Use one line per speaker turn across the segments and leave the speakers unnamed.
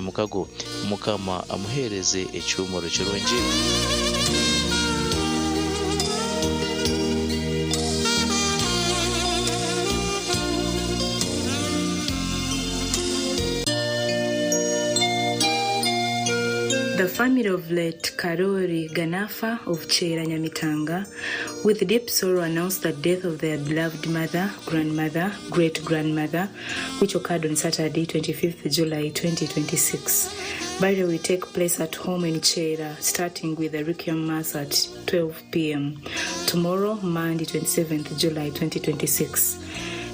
nyamukago mukama amuhereze icyumuro kirungi.
The family of late Karori Ganafa of Chera Nyamitanga, with deep sorrow, announced the death of their beloved mother, grandmother, great-grandmother, which occurred on Saturday, 25th July 2026. Burial will take place at home in Chera, starting with the Requiem Mass at 12 p.m. tomorrow, Monday, 27th July 2026.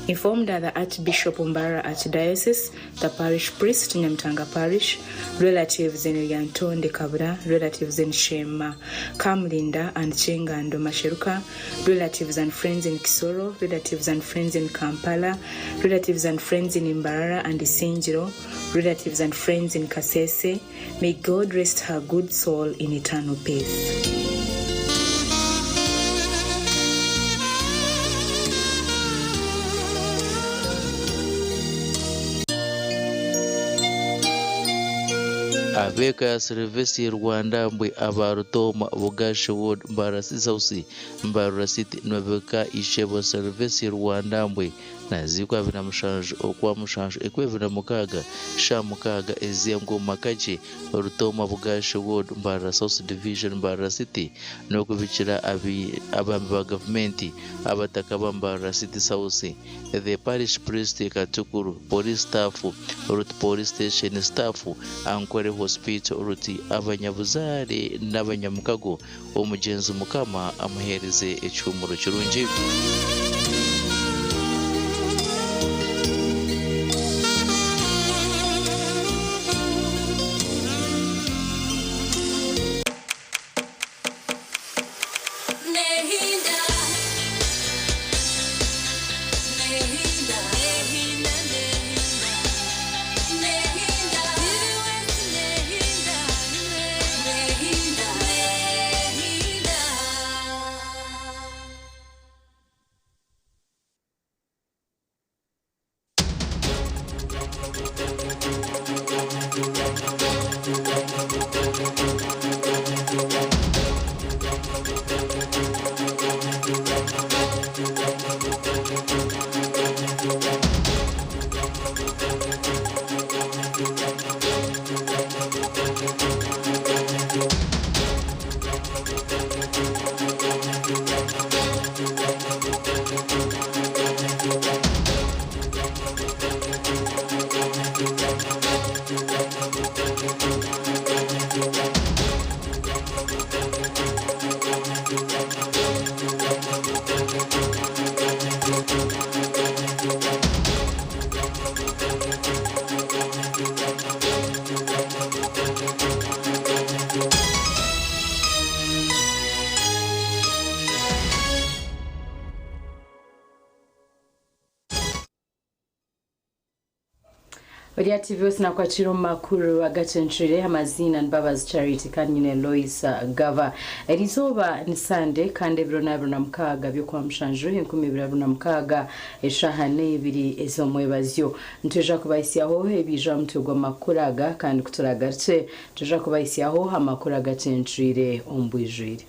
Informed that the Archbishop Mbara Archdiocese, the parish priest Nyamtanga Parish, relatives in Yantonde Kabra, relatives in Shema, Kamlinda and Chengando Masheruka, relatives and friends in Kisoro, relatives and friends in Kampala, relatives and friends in Imbarara and Isinjiro, relatives and friends in Kasese, may God rest her good soul in eternal peace.
Abeka service ya Rwanda mbwe abarutoma bugashe ward Mbabazi Sausi Mbabazi Noveka ishebo service ya Rwanda mbwe nazikwa bina mushanje okwa mushanje ekwevina mukaga sha mukaga eziyango makaje rutoma bugashe ward Mbabazi Sausi division Mbabazi no kubikira abambi ba government abataka ba Mbabazi Sausi the parish priest Katukuru police staff route police station staff ankwere hospital ruti abanyabuzare n'abanyamukago umugenzi mukama amuhereze icyumuro kirungi.
Odia TV na kwa chiro makuru Agacencwire amazina Mbabazi Charity kanyine Loice Gavah erizoba ni Sunday kandi biro na mukaga byo kwa mshanjo 2026 eshahane ibiri ezo mwebazyo nteja kubayisiyaho ebija mutugwa makuraga kandi kuturagatse tuja kubayisiyaho amakuru Agacencwire ombwijire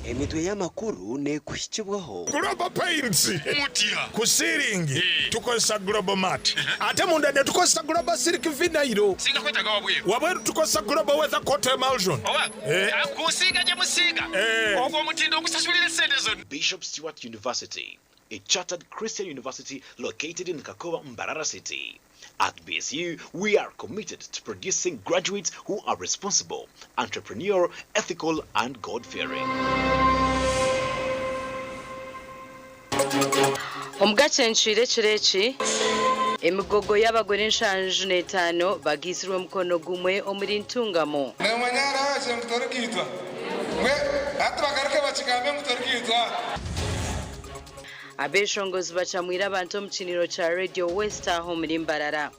emitwe y'amakuru ne kushikibwaho
Global Paints mutia kusiringi tukosa Global Mat ate munda ne tukosa Global Silk Vinyl
singa kwetaga
wabweru tukosa Global Weather Coat Emulsion
akusiga je musiga ogwo mutindo okusasulira sente zone.
Bishop Stewart University, a chartered Christian university located in Kakowa, Mbarara City. At BSU, we are committed to producing graduates who are responsible, entrepreneurial, ethical, and God-fearing.
Omugacencwire kireki emigogo y'abagore nshanju n'etano bagizirwe mukono gumwe omuri ntungamo
nemanyara wase mutorikitwa mwe atubagaruke bakigambe mutorikitwa
abeshongozi bacamwira abantu omukiniro kya Radio West aho muri Mbarara.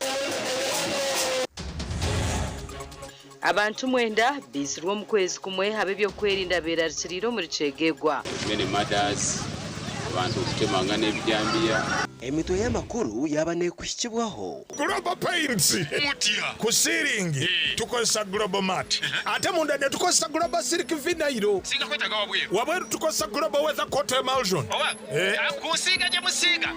Abantu mwenda bizirwe mu kwezi kumwe habe byo kwerinda berarikiriro muri Chegegwa.
Many mothers abantu kutemanga n'ebyambiya
emitwe y'amakuru yabane kushikibwaho
Global Paints
mutia
kusiringi tukozesa Global Mat ate mundade tukozesa Global Silk Vinyl
singa kwetaga
wabweru tukozesa Global Weather Coat Emulsion
kusiga je musiga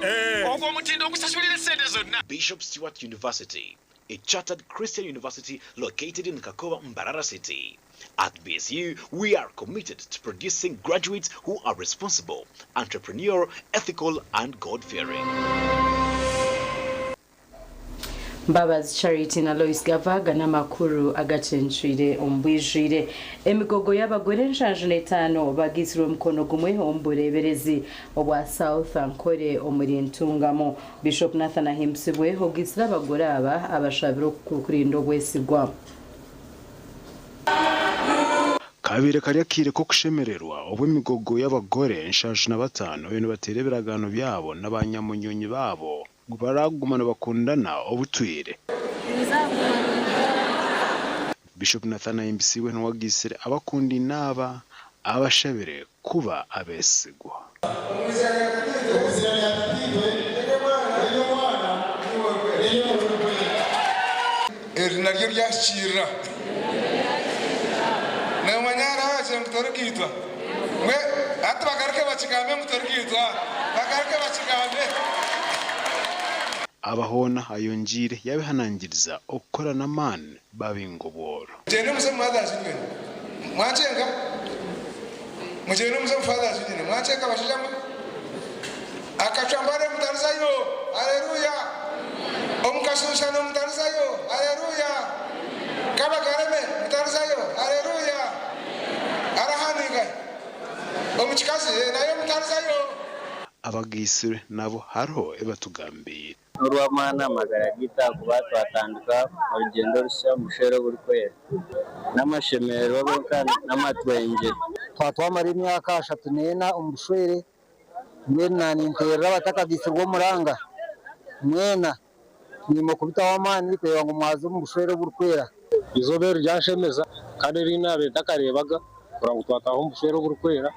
ogwo mutindo okusasulira sente zonna.
Bishop Stewart University, a chartered Christian university located in Kakowa, Mbarara City. At BSU, we are committed to producing graduates who are responsible, entrepreneurial, ethical, and God-fearing.
Mbabazi Charity na Loice Gavah gana makuru Agacencwire ombwijire emigogo y'abagore 55 bagizwe mukono gumwe ombureberezi obwa South Ankore omurintungamo. Bishop Nathan Ahimsibwe hogisira abagore aba abashabiro kukurindo bwesigwa
kabire kariakire ko kushemererwa obwo imigogo y'abagore 55 bene batereberagano byabo n'abanyamunyonyi babo baragumana bakundana obutwire. Bishop Nathan Ahimsibwe nwagisire abakundi naba abashabire kuba abesigwa.
Naryo ryashira na manyara waje mutorikitwa mwe ati bagarike bakigambe mutorikitwa bagarike bakigambe
abahona ayonjire yabihanangiriza okorana man babingoboro.
Jene musem fathers nyine mwachenga mujene musem fathers nyine mwachenga bashijamwe akachambare mutarisayo haleluya omukasushana mutarisayo haleluya kabagareme mutarisayo haleluya arahaninga omuchikazi nayo mutarisayo
abagisire nabo haro ebatugambira
urwamana magara gita kuba twatanduka urugendo rusha mushero burkwera n'amashemero boka n'amatwenge
twatwamara imyaka 3 umushwere mwena nintera batakagisirwo muranga mwena nimo kubita wamani kwewa ngo mwazo umushwere burkwera
izobero ryashemeza kandi rinabe takarebaga kurango twataho umushwere burkwera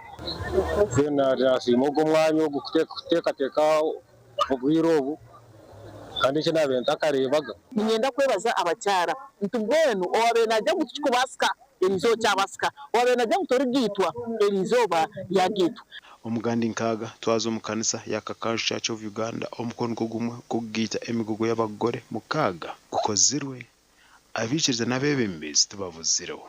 zena rasimo go mwanya wo guteka ubwirobu kandi cyo nabe takarebaga
nyenda kwebaza abacyara ntubwenu owabe najya gukubasika erizo cyabasika owabe najya gutorigitwa erizoba yagitwa
omugandi nkaga twazo mu kanisa ya Kakajo Church of Uganda omukono kugumwe kugita emigogo y'abagore mukaga gukozirwe abiciriza nabebembezi tubavuzireho.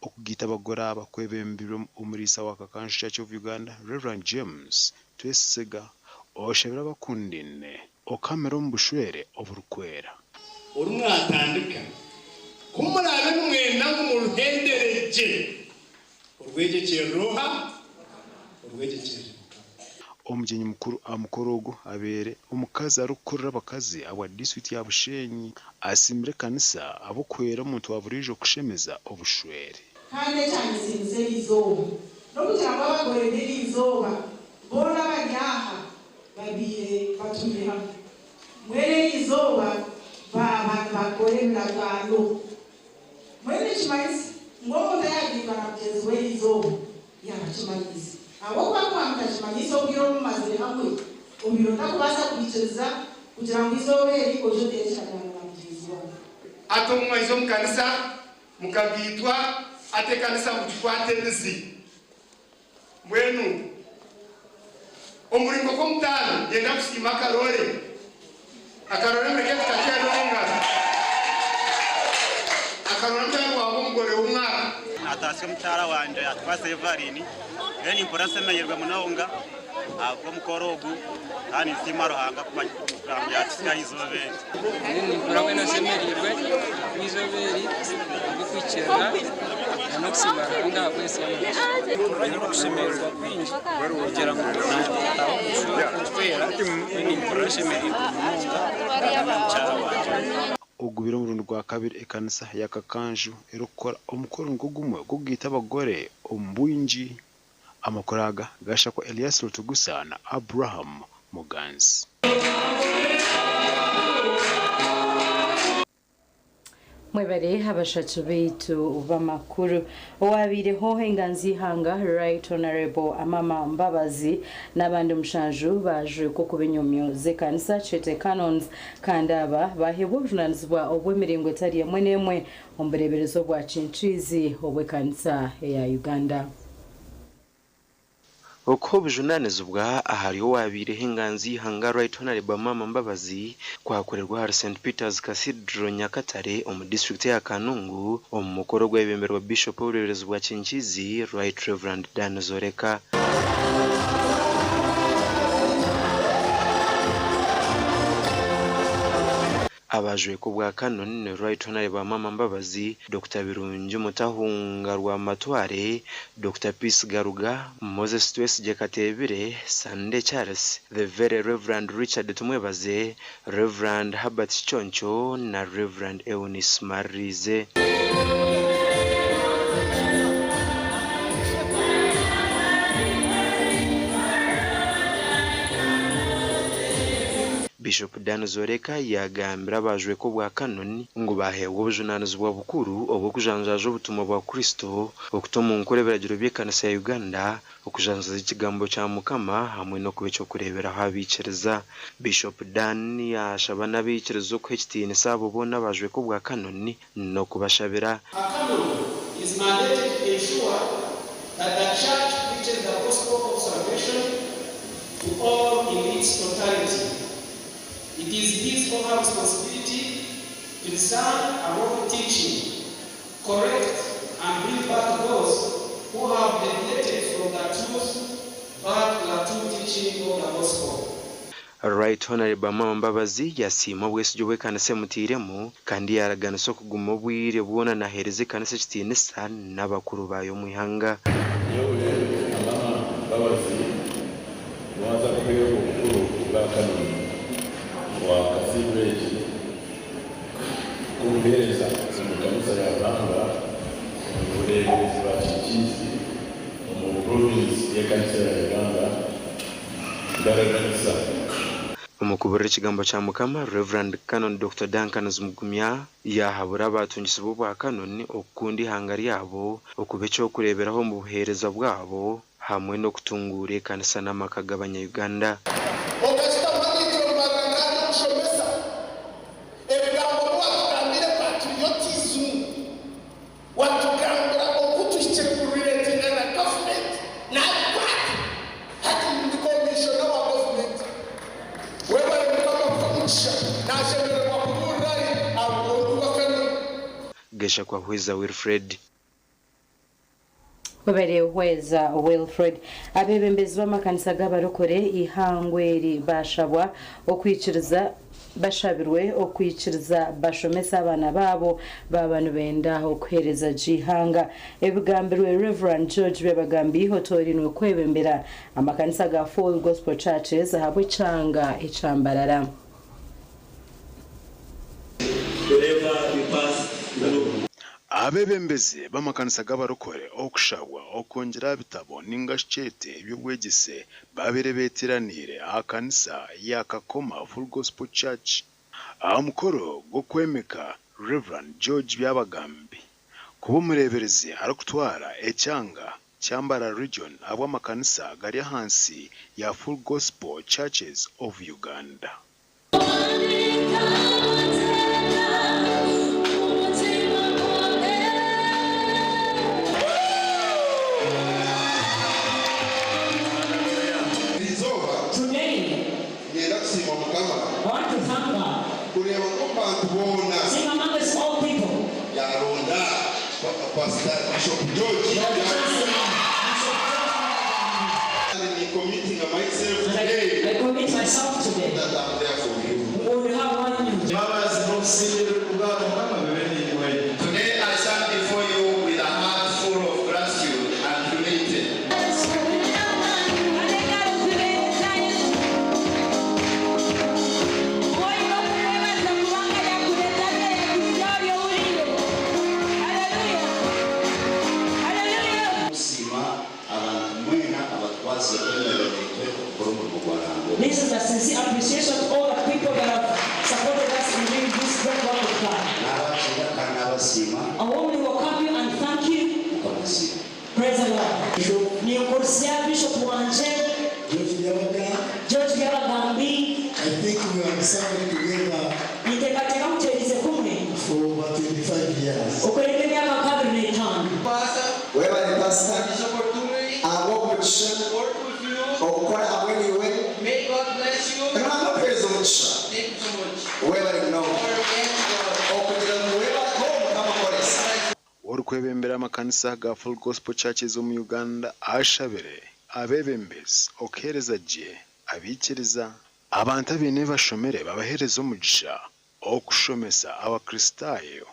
okugita abagore abakwebembiro umurisa wa Kakajo Church of Uganda Reverend James twesega oshabira bakundine okamera mbushwere oburukwera
urumwatandika kumurabe n'umwenda ngumuruhendereje urwegekere roha urwegekere
omugenyi mukuru amukorogo abere omukazi arukurira abakazi awa district ya Bushenyi asimire kanisa abokwera omuntu waburijo kushemeza obushwere
kandi cyane sinze izoba no kugira ngo abagore n'izoba bona banyaha babire batumye hamwe mwere izoba bakore miragano mwene chimaisi ngomonda yagirwa na mugezi we izoba yabachimaisi abo kwakwamta chimaisi obwiro mumazire hamwe obwiro ndakubasa kubiciriza kugira ngo izobere ojo teshagana na mugezi wawe
atomwa izo mukanisa mukabitwa ate kanisa mukikwate nzi mwenu omuringo ko mutano yenda kusima akarore meke tukatero nga akarore mutano wabo mugore umwaka
atasiyo mutara wanje atwase Evarini beni impora semeyerwa munonga abo mukorogu kandi simaro hanga kumanya tsika izobere
ni impora wena semerirwe izoberi gukwicera no kusimara nga kwese no kusemerwa kwinji kugira ngo nataho kwera ni impora semerirwa
ogubira mu rundo rwa kabiri ekanisa ya Kakanju erukora omukoro ngugumwe gugita abagore ombwinji amakoraga gasha kwa Elias Rutugusana Abraham Muganzi.
mwebare abashatu beitu bamakuru owabireho enganzi hanga Right Honorable Amama Mbabazi n'abandi mushanju baje ko kubinyomyo zekanisa chete canons kandi aba bahebwa obujunanizibwa obw'emiringo etari emwe n'emwe ombureberezo bwa Chincizi obw'ekanisa ya Uganda.
Uko bujunanizibwa ahariho wabireho enganzi hanga Right Honorable Amama Mbabazi kwakorerwa hari St Peter's Cathedral Nyakatare omu district ya Kanungu omu mukoro gw'ebemberwa Bishop w'ubureberezo bwa Chincizi Right Reverend Dan Zoreka. Abajwe ku bwa kanoni Right Honorable Amama Mbabazi, Dr. Birungi Mutahunga rwa Matware, Dr. Peace Garuga, Moses Twesige Katebire, Sande Charles, the very Reverend Richard Tumwebaze, Reverend Herbert Choncho na Reverend Eunice Marize. Bishop Dan Zoreka yagambira abajwe ko bwa kanoni ngo bahewe ubujunanizibwa bukuru obwo kujanjaje obutumwa bwa Kristo okutoma nkoreberagiro by'ekanisa ya Uganda okujanjaza ikigambo cya Mukama hamwe no kubecho kureberaho abicereza. Bishop Dan yashaba n'abicerezo ko ekitiinisa abo bona abajwe ko bwa kanoni no kubashabira.
Is mandated to ensure that the church preaches the gospel of salvation to all in its totality. It is his own responsibility to discern and work teaching, correct and bring back those who have deviated from the truth back to the true teaching of the gospel.
Right Honorable Amama Mbabazi yasima bwesijyo bw'ekanisa mutiremu kandi yaraganisa kuguma obwire bwona nahereza ekanisa ekitiinisa n'abakuru bayo mu ihanga.
Amama Mbabazi mwaza kubeera obukulu bwa kanoni wa Kasibreji kumbereza mu kanisa ya Rwanda ubureberezi bwa Chichizi mu province y'ekanisa ya Uganda ndaraganisa
umukubura ikigambo cya Mukama Reverend Canon Dr. Duncan Zumugumya yahabura abatungisibo bwa kanoni okundi hangari yabo okubecho kureberaho mu buhereza bwabo hamwe no kutungura ekanisa n'amakagabanya Uganda. Gesha kwa Hweza Wilfred.
Babere Hweza Wilfred abebembezi b'amakanisa g'abarokore ihangweri bashabwa okwikiriza bashabirwe okwikiriza bashomesa abana babo babanu benda okuhereza jihanga ebigambirwe Reverend George bebagambi hotori no kwebembera amakanisa ga Full Gospel Churches ahabwe changa echambarara.
Abebembezi b'amakanisa g'abarokore okushabwa okongera bitabo n'ingashete by'ubwegise babere beteranire akanisa ya Kakoma Full Gospel Church amukoro go kwemeka Reverend George byabagambi kuba umureberezi arakutwara ecyanga cyambara region abo amakanisa gari hansi ya Full Gospel Churches of Uganda.
Sing among the small people.
Pastor Bishop George. Committing myself today.
I commit myself today.
That I'm there for you. Today I stand before you with a heart full of gratitude and humility.
This is a sincere appreciation of all the people that have supported us in doing this great work of God.
want to welcome you and thank you. Praise the Lord. Niyokorsia Bishop Wanje. George Gavah.
I think we have served together for over 25 years.
Whoever the pastor, I walk with you. May God bless you. And I'm not very much. Thank you so much. Whoever you know.
Orukwebembera amakanisa ga Full Gospel Churches zo mu Uganda ashabere abebembezi okereza je abikiriza abantu abene bashomere babahereza umugisha okushomesa abakristayo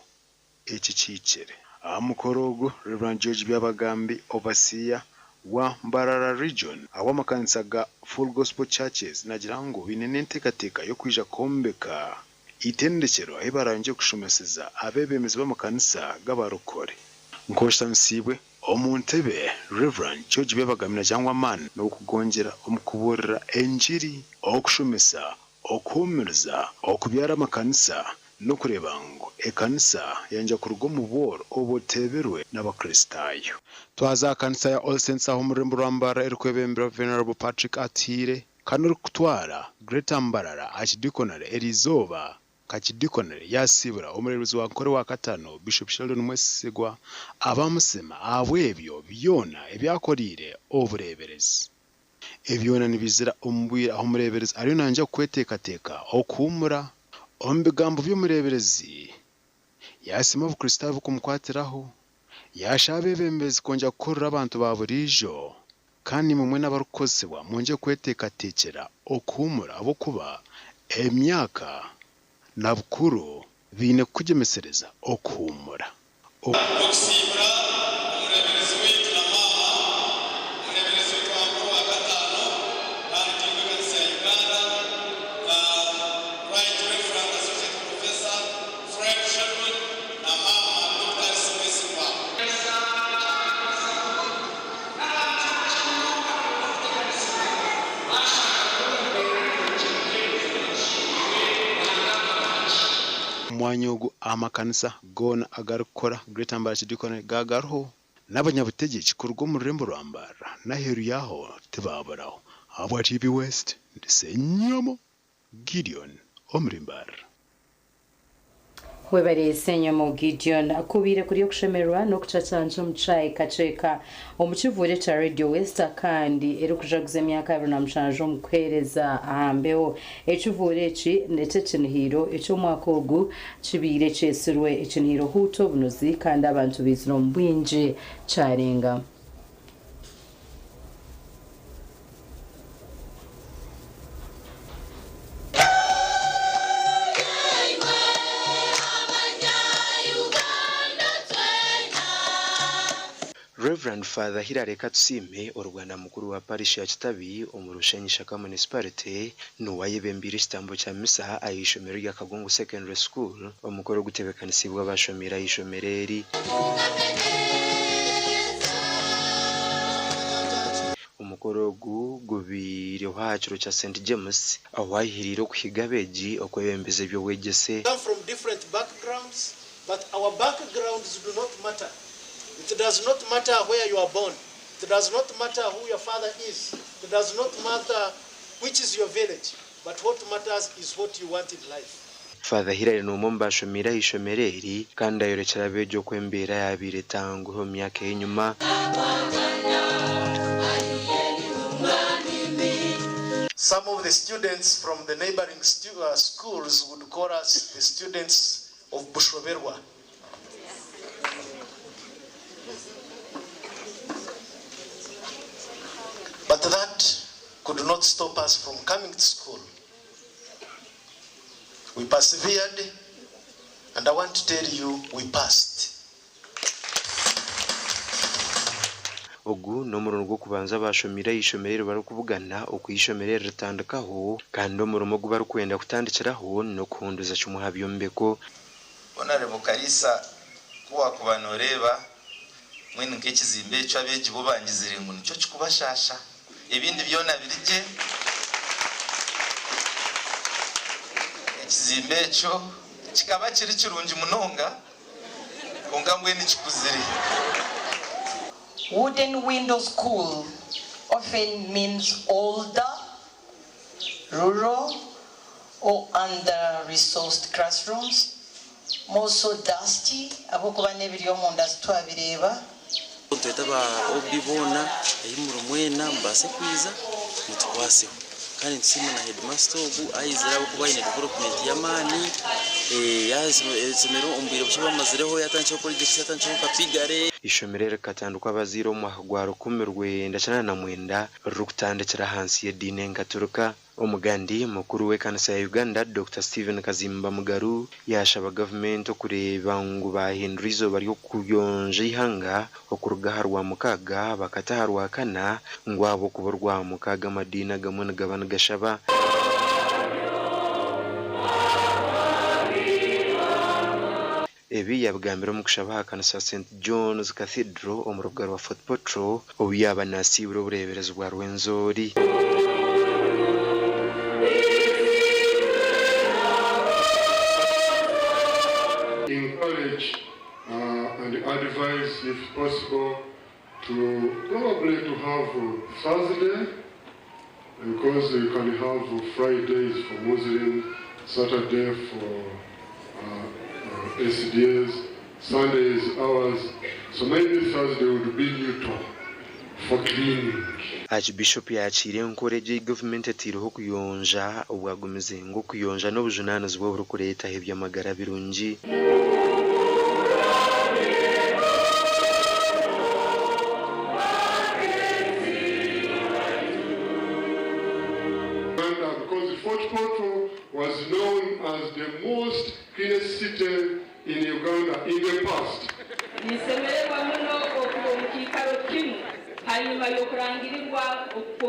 iki kikere amukorogo Reverend George Byabagambi overseer wa Mbarara region awamakanisa ga Full Gospel Churches nagira ngo binene ntekateka yo kwija kombeka itendekero ahibaranje kushomeseza abebemezi b'amakanisa g'abarokore nkosha nsibwe omuntebe Reverend George Byabagambi cyangwa man no kugongera omukuborera enjiri okushomesa okumirza okubyara amakanisa no kureba ngo ekanisa yanja kurugo mu boro oboteberwe n'abakristayo twaza kanisa ya All Saints aho muri Mbambara erikwebembera Venerable Patrick Atire kanuri kutwara Greater Mbarara achidikonare Elizoba kachidikonare yasibura omurerezi wa nkore wa katano Bishop Sheldon Mwesigwa abamusema abwebyo byona ebyakorire obureberezi ebyona nibizira ombwira aho mureberezi ari nanja kwetekateka okumura ombigambo by'umureberezi yasima ubukristo kumkwatiraho yashabe bembezi konja gukorera abantu baburijo kandi mumwe n'abarukozebwa munje kwetekatekera okumura abo kuba emyaka nabukuru bine kugemesereza okumura
Okusibura umureberezi wetu na mama umureberezi wetu wa mkuru wa katano kandi tingo kanisa ya Uganda Right Reverend Associate Professor Fred Shepherd na mama Dr. Simesiwa.
mwanyogo amakanisa gona agarukora Greater Mbarara Chidikone gagarho n'abanyabutegetsi kurwo mu Rurembo rwa Mbara naheru yaho tebabaraho abo TV West ndisenyamo Gideon Omrimbara
webare senyamo Gideon akubire kuri yo kushemerwa no kucacanje umucayi kaceka omukivure cha Radio West kandi eri kujaguze myaka 2007 mukwereza ahambeho ekivure eci ndetse kinihiro eco mwaka ogu kibire cesirwe ekinihiro huto bunozi kandi abantu bizira mbwinje carenga
Reverend Father Hilary Katsime Rwanda mukuru wa parish ya Kitabi omurushenyisha ka municipality nuwayebembira istambo cya misa ayishomero ya Kagongo Secondary School omukoro gutebekanisiibwa abashomera ayishomereri omukoro gubiri hwachiro cha St James awahiriro kuhigabeji okwebembeze byo wegese
from different backgrounds but our backgrounds do not matter. It does not matter where you are born. It does not matter who your father is. It does not matter which is your village. But what matters is what you want in life.
Father Hilary numomba shomira ishomereri kandi ayorekera bejo kwembera yabire tangu myaka y'inyuma.
Some of the students from the neighboring schools would call us the students of Bushroberwa. But that could not stop us from coming to school. We persevered, and I want to tell you, we passed.
Ogu nomuro rwo kubanza bashomira ishomerero bari kuvugana okuyishomerera ritandikaho kandi omurumo gubaru kwenda kutandikiraho no kuhunduza cyumuhabyombeko
onare bukarisa kuwa kubanoreba mwene ngekizimbe cyo abeji bubangizire ngo nicyo kikubashasha ibindi byona birije ekizimbe cyo kikaba kiri kirungi munonga konga mbweni chikuziri.
Wooden window school often means older, rural, or under-resourced classrooms, more so dusty, abokuba n'ebiryo munda twabireba.
Twetaba obibona eyimuru mwena mbase kwiza mutwaseho kandi nsima na headmaster obu ayizira kuba ine development yamani yazimero umbire bushiba mazireho yatancho project yatancho kapigare
ishomerere katanduka abaziro mu hagwaro kumirwe ndacana na mwenda rukutandekera hansi yedine ngaturuka omugandi mukuru w'ekanisa ya Uganda Dr. Stephen Kazimba Mugaru yashaba government kureba ngo bahindurizo bari kuyonje ihanga okuruga harwa mukaga bakata harwa kana ngo abo kuborwa mukaga madina gamwe gabana gashaba ebi yabgambira mu kushaba kanisa St John's Cathedral omurugaro wa Fort Portal obiyaba nasibiro bureberezwa bwa Rwenzori.
Encourage and advise, if possible, to probably to have Thursday, because you can have Fridays for Muslims, Saturday for SDAs, Sundays ours. So maybe Thursday would be neutral for cleaning.
Archbishop yakiriye encourage government atiriho kuyonja ubwagomeze ngo kuyonja no bujunana zwo buri kureta hebya magara birungi.
Because Fort Portal was known as the most cleanest city in Uganda in the past.
hanyuma yo kurangirirwa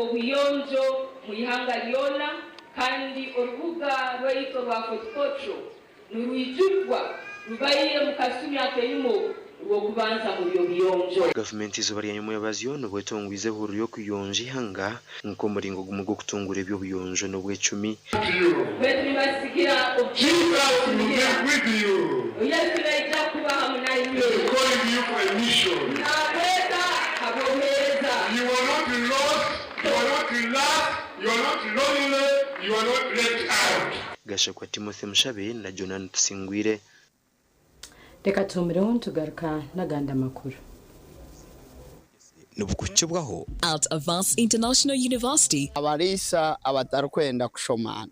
ubuyonjo mu ihanga lyona kandi urubuga rw'ito rwa Fort Portal nurwijurwa rubayire mu kasumi ateyimo rwo kubanza mu biyonjo.
Government izobari yanyu muyabaziyo no bwetongwize huru yo kuyonja ihanga nko muringo gumugo kutungura ebyo biyonjo no bwecumi.
Betri basigira
with you.
Yesu naija kuba hamwe na iwe.
Calling you for a mission. You are not lost, you are not lost, you are not lonely, you are not left out.
Gasha kwa Timothy Mshabe na Jonan Tsingwire.
Reka tumire tugaruka naganda makuru.
Nubukuchibwaho at Advanced International University
abarisa abatarukwenda kushoma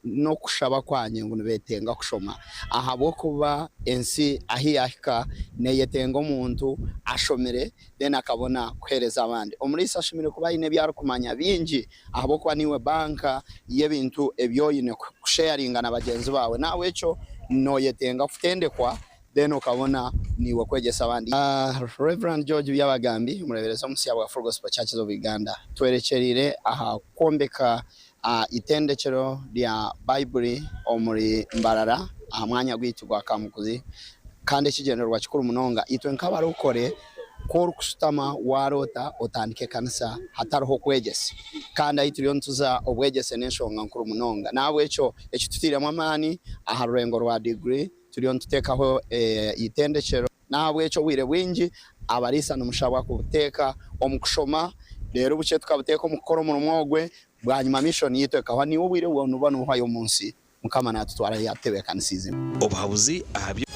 no kushaba kwanye ngo betenga kushoma ahabo kuba ensi ahiyahika neyetenga umuntu ashomere then akabona kwereza abandi omurisa ashomere kuba ine byaro kumanya bingi ahabo kwa niwe banka yebintu ebyoyine kusharinga na bagenzi bawe nawe echo noyetenga kutendekwa then ukabona niwe kwegesa abandi. Reverend George Byabagambi umurebereza omusiya wa Full Gospel Churches of Uganda twerecherire aha kombeka itendekero lya Bible omuri Mbarara amwanya gwitugwa kamukuzi kandi kigenerwa kikuru munonga itwe nkabari ukore ko kusutama warota otandike kanisa hatariho kwegese kandi ayitiriyo ntuza obwegese n'enshonga nkuru munonga nawe echo tutiriamo amani aha rurengo rwa degree turiyo ntutekaho itendekero nawe echo wire wingi abarisa n'umushabwa kubuteka omukushoma rero buce tukabuteka omukoro mu rumogwe bwanyuma mission yitekaho ni ubire wona ubona uhayo munsi mukama natutwara yatebe kanisize
obabuzi abyo.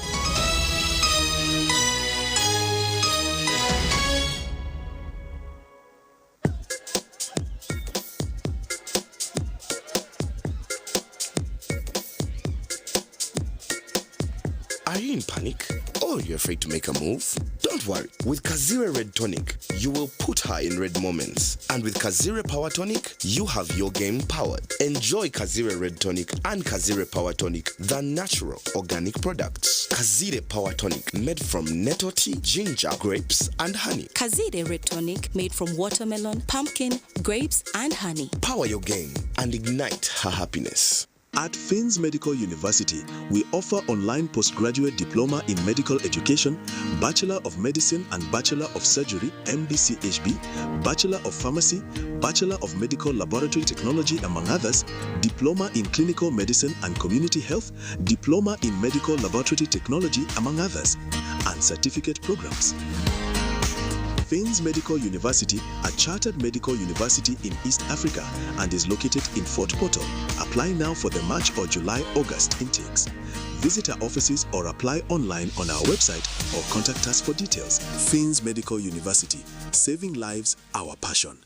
Are you in panic? Or you're afraid to make a move? Don't worry. With Kazire Red Tonic, you will put her in red moments. And with Kazire Power Tonic, you have your game powered. Enjoy Kazire Red Tonic and Kazire Power Tonic, the natural organic products. Kazire Power Tonic, made from nettle tea, ginger, grapes, and honey.
Kazire Red Tonic, made from watermelon, pumpkin, grapes, and honey.
Power your game and ignite her happiness.
At Finns Medical University, we offer online postgraduate diploma in medical education, Bachelor of Medicine and Bachelor of Surgery, MDCHB, Bachelor of Pharmacy, Bachelor of Medical Laboratory Technology, among others, Diploma in Clinical Medicine and Community Health, Diploma in Medical Laboratory Technology, among others. and certificate programs. Fins Medical University, a chartered medical university in East Africa and is located in Fort Portal. Apply now for the March or July-August intakes. Visit our offices or apply online on our website or contact us for details. Fins Medical University, saving lives, our passion.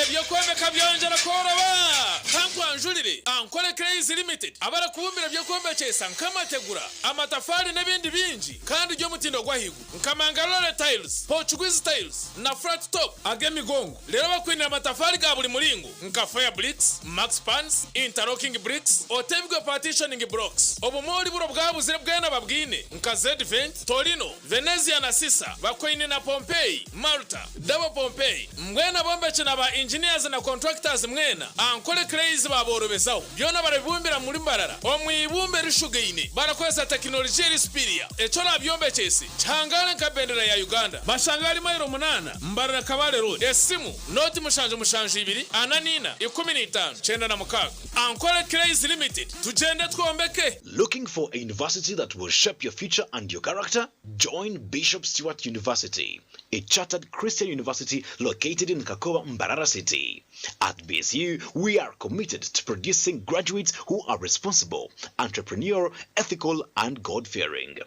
Ebyokweme kabyonjera koroba kankwanjulire ankole Crazy Limited abara kubumbira byokwembe cyesa nkamategura amatafari n'ibindi bingi kandi ryo mutindo gwahigu nkamangalole tiles Portuguese tiles na flat top agemigongo rero bakwinira amatafari ga buri muringo nka fire bricks max pans interlocking bricks otebwe partitioning blocks obumori buro bwabuzire bwena babwine nka Z-Vent Torino Venezia na Sisa bakwine na Pompeii Malta double Pompeii mwena bombe cyana ba engineers na contractors mwena ankole Crazy baborobezaho byona barabibumbira muri mbarara omwibumbe rishugeine barakweza technology rispiria eco nabyombe cyese cyangana nka bendera ya Uganda bashangari mayiro 8 mbarara kabale road esimu noti mushanje 2 ananina 15 chenda na mukaga ankole Crazy Limited tugende twombeke.
Looking for a university that will shape your future and your character? Join Bishop Stewart University, a chartered Christian university located in Kakowa, Mbarara City. At BSU, we are committed to producing graduates who are responsible, entrepreneurial, ethical, and God-fearing.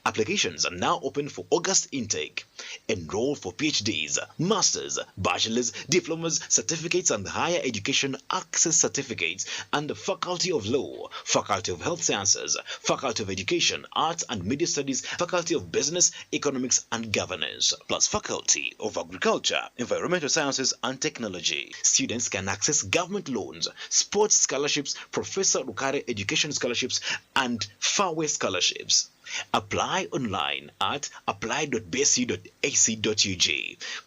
Applications are now open for August intake. Enroll for PhDs, Masters, Bachelors, Diplomas, Certificates and Higher Education Access Certificates and the Faculty of Law, Faculty of Health Sciences, Faculty of Education, Arts and Media Studies, Faculty of Business, Economics and Governance, plus Faculty of Agriculture, Environmental Sciences and Technology. Students can access government loans, sports scholarships, Professor Rukare Education Scholarships and Fairway Scholarships. Apply online at apply.bsu.ac.ug.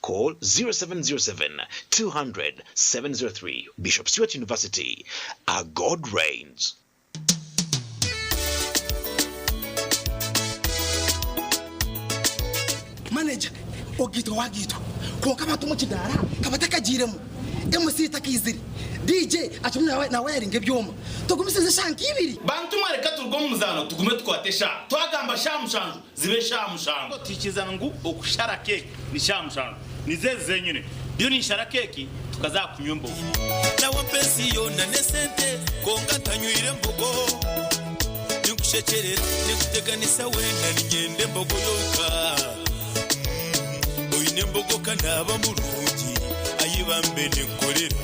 Call 0707 200 703. Bishop Stewart University. Our God reigns.
Manager, ogito wagito. Konka batumu kidara, kabataka jiremu. MC takiziri. DJ achumuna na wiring ebyoma. Tugumisize shanki ibiri.
Bantu mareka turgo muzano tugume twatesha. Twagamba shamushanju zibe shamushanju. Tikizana ngu okushara cake ni shamushanju. Nizeze nyine. Byo ni shara cake tukazakunywa mbogo.
Na wapenzi yona nesente konga tanywire mbogo. Nikushekerera nikuteganisa wenda ninyende mbogo yoka. Oyine mbogo kanaba mulungi ayibambe nekorera.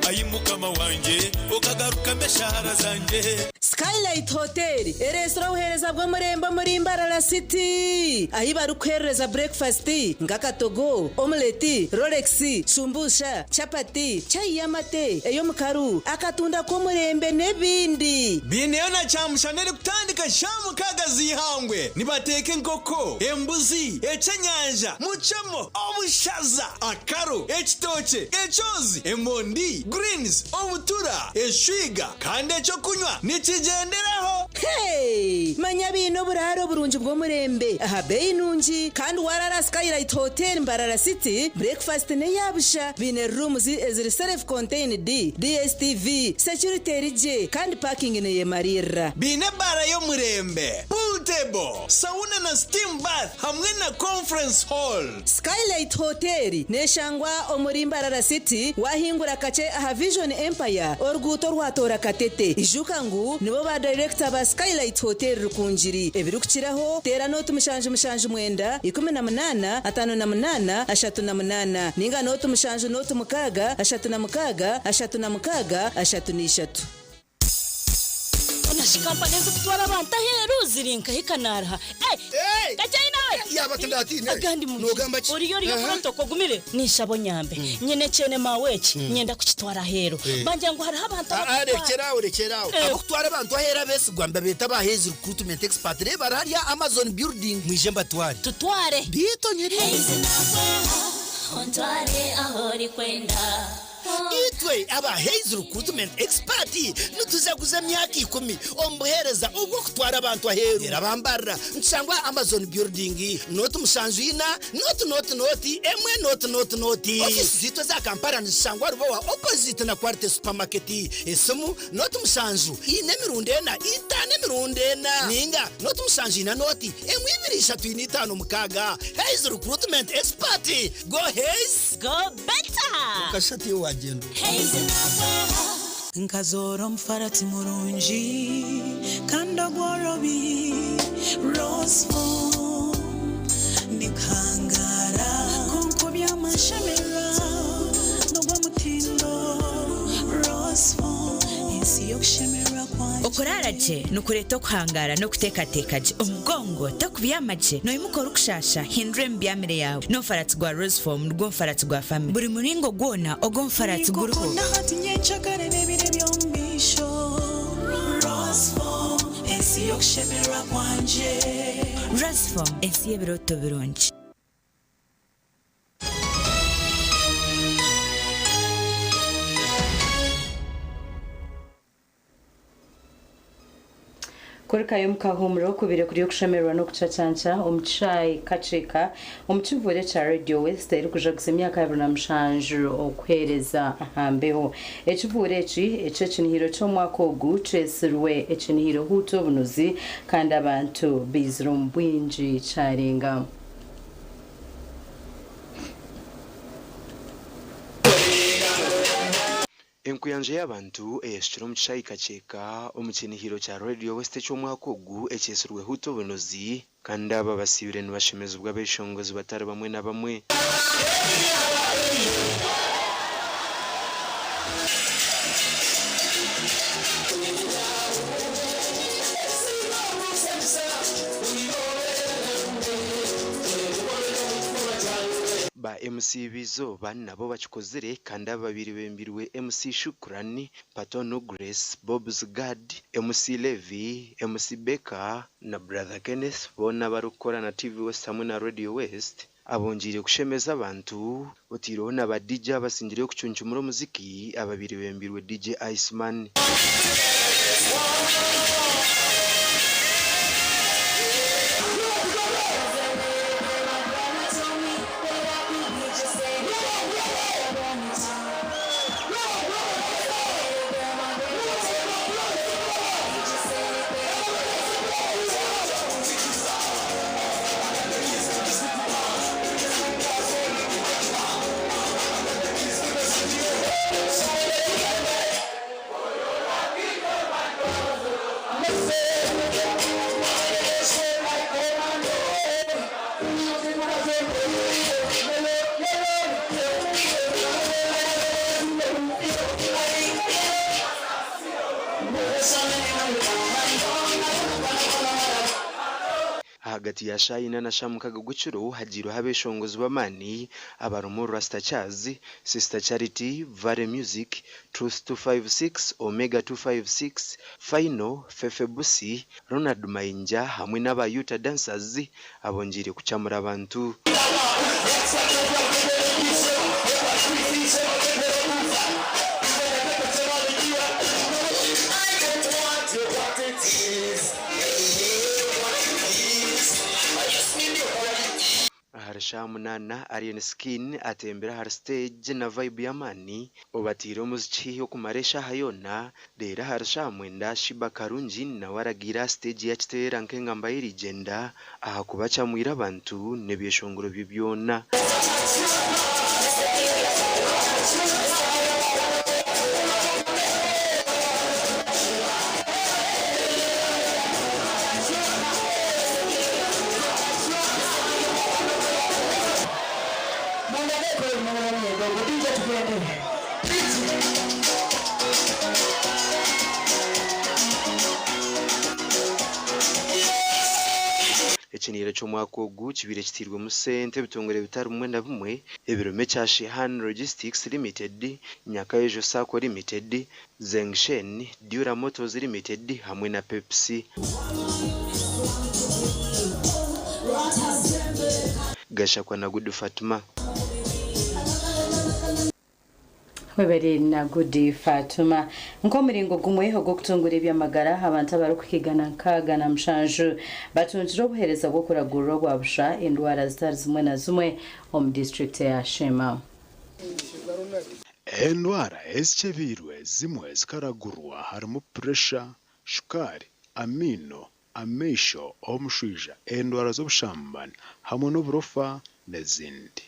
Ayimukama wanje okagaruka meshahara zanje.
Skylight Hotel restaurant uhereza bwo muremba muri Mbarara City ahibaru kwereza breakfast ngakatogo omelette Rolex shumbusha chapati chai yamate eyo mukaru akatunda ko murembe nebindi
bineyo na chamushanere kutandika shamu kagazi hangwe nibateke nkoko embuzi echenyanja muchemo obushaza akaro ekitoche echozi emondi greens obutura eshwiga kandi echo kunywa nikigenderaho.
Hey manya bino buraro burunji bwo murembe aha bei nunji kandi warara Skylight Hotel Mbarara City breakfast ne yabusha bine rooms eziri self contained DSTV security rije kandi parking ne yemarira
bine bara yo murembe pool table sauna na steam bath hamwe na conference hall.
Skylight Hotel neshangwa omuri Mbarara City wahingura kache aha Vision Empire orguto rwatora katete ijukangu nibo ba director ba Skylight Hotel rukunjiri ebirukiraho tera notu mushanje mwenda 18 58 38 ninga notu mushanje notu mukaga 36 36
Nashikamba neza kutwara abantu aheru zirinka hikanara. Gachaina we.
Yabatandati
agandi mu. Uriyo pronto kogumire nishabo nyambe. Nyene chene maweki nyenda kukitwara hero. Banja ngo hari abantu
rekeraho. Abo kutwara abantu ahera bese Rwanda beta bahezi recruitment expert re bararia Amazon building mwijemba twari.
Tutware.
Bito nyeri.
Ontware ahori kwenda.
itwe aba Haze Recruitment Expert nutuzaguza myaka 10 ombohereza ubwo kutwara abantu aheru erabambara nsangwa Amazon building not musanzuina not emwe not office zito za Kampala nsangwa rubowa opposite na Kwarte supermarket esumu not musanzu ine mirundena itane mirundena ninga not musanzuina noti emwe 235 mukaga Haze Recruitment Expert go Haze
go better
kashati wagendo
nkazoro mfarati murunji kando gorobi rosefo nikangara konko by'amashemera nogwa mutindo rosefo insi yokushemera kwanje
okoraraje nukureto kwangara no kutekatekaje umugongo takubyamaje no imukora ukushasha hindre mbyamire yawe no farati gwa rosefo rwo farati gwa family buri muringo gwona ogo farati guruho
nahati nyenchakare nebire byombisho rosefo insi yokushemera kwanje
rosefo insi yebiroto birungi
Kurika yomukahumuro kubire kuri yokushemerwa no kucacanca omuchai kacheka omutuvure cha Radio West eri kuja kusemyaka ya mushanju okwereza ahambeho ekivure ekinihiro cyo mwaka ogu cesirwe ekinihiro huto bunuzi kandi abantu biziro mbwinji charenga
enkuyanje y'abantu eyashikira omuchai kacheka omukinihiro cha Radio West cy'omwaka ogu ekyesirwe huto bunozi kandi aba basibire nibashemezwa b'eshongozi batari bamwe na bamwe ba MC bizo bani nabo bakikozere kandi ababiri bembirwe MC Shukrani Patono Grace Bob's God MC Levi MC Beka na Brother Kenneth bona barukora na TV West hamwe na Radio West abonjire kushemeza abantu otiro na ba DJ abasingire kucuncumura umuziki ababiri bembirwe DJ Iceman hagati ya Shayina na Shamukaga guciro hagiro habeshongozi bamani abarumu Rasta Chazi Sister Charity Vare Music Truth 256 Omega 256 Final Fefe Busi Ronald Mainja hamwe n'aba Yuta Dancers abonjire kucamura abantu harsha munana Aryan Skin atembera har stage na vibe ya mani obatiro muziki yo kumaresha hayona dera harsha mwenda Shiba Karunji na waragira stage ya kitera nkenga mbayiri genda aha kubacha mwira abantu nebyeshongoro bibyona ekinire cyo mwaka ogu kibire kitirwe mu sente bitongore bitari umwe na bumwe ebirome cyashi Han Logistics Limited Nyakayejo Sako Limited Zengshen Dura Motors Limited hamwe na Pepsi Gashakwa na Good Fatuma
webere na Gudi Fatuma nkomiringo gumweho gokutungura ibyamagara abantu abarukigana kaga na mshanju batunjiro buhereza bwo kuragurwa gwabusha indwara zitari zimwe na zimwe om district ya Shema.
Endwara ezichebirwe zimwe zikaragurwa harimo pressure, shukari, amino, amisho, omushwija, endwara z'obushambani hamwe n'oburofa n'ezindi.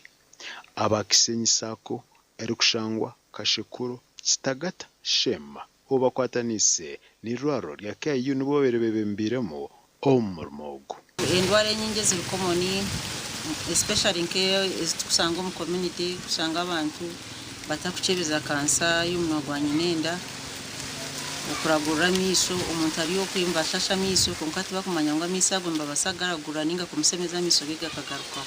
Abakisenyisako erikushangwa Kashekuro Kitagata Shema obakwatanise n'irwaro rya KU nibo berebembiremo omurmogo.
Endwara nyingi zirikomoni especially nke kusanga mu community kusanga abantu batakuchebeza kansa y'umunogo nyinenda okuragura miso omuntu ariyo kwimba shasha miso konkati bakumanya ngo amisa agomba basagaragura ninga kumusemeza miso biga kagaruka.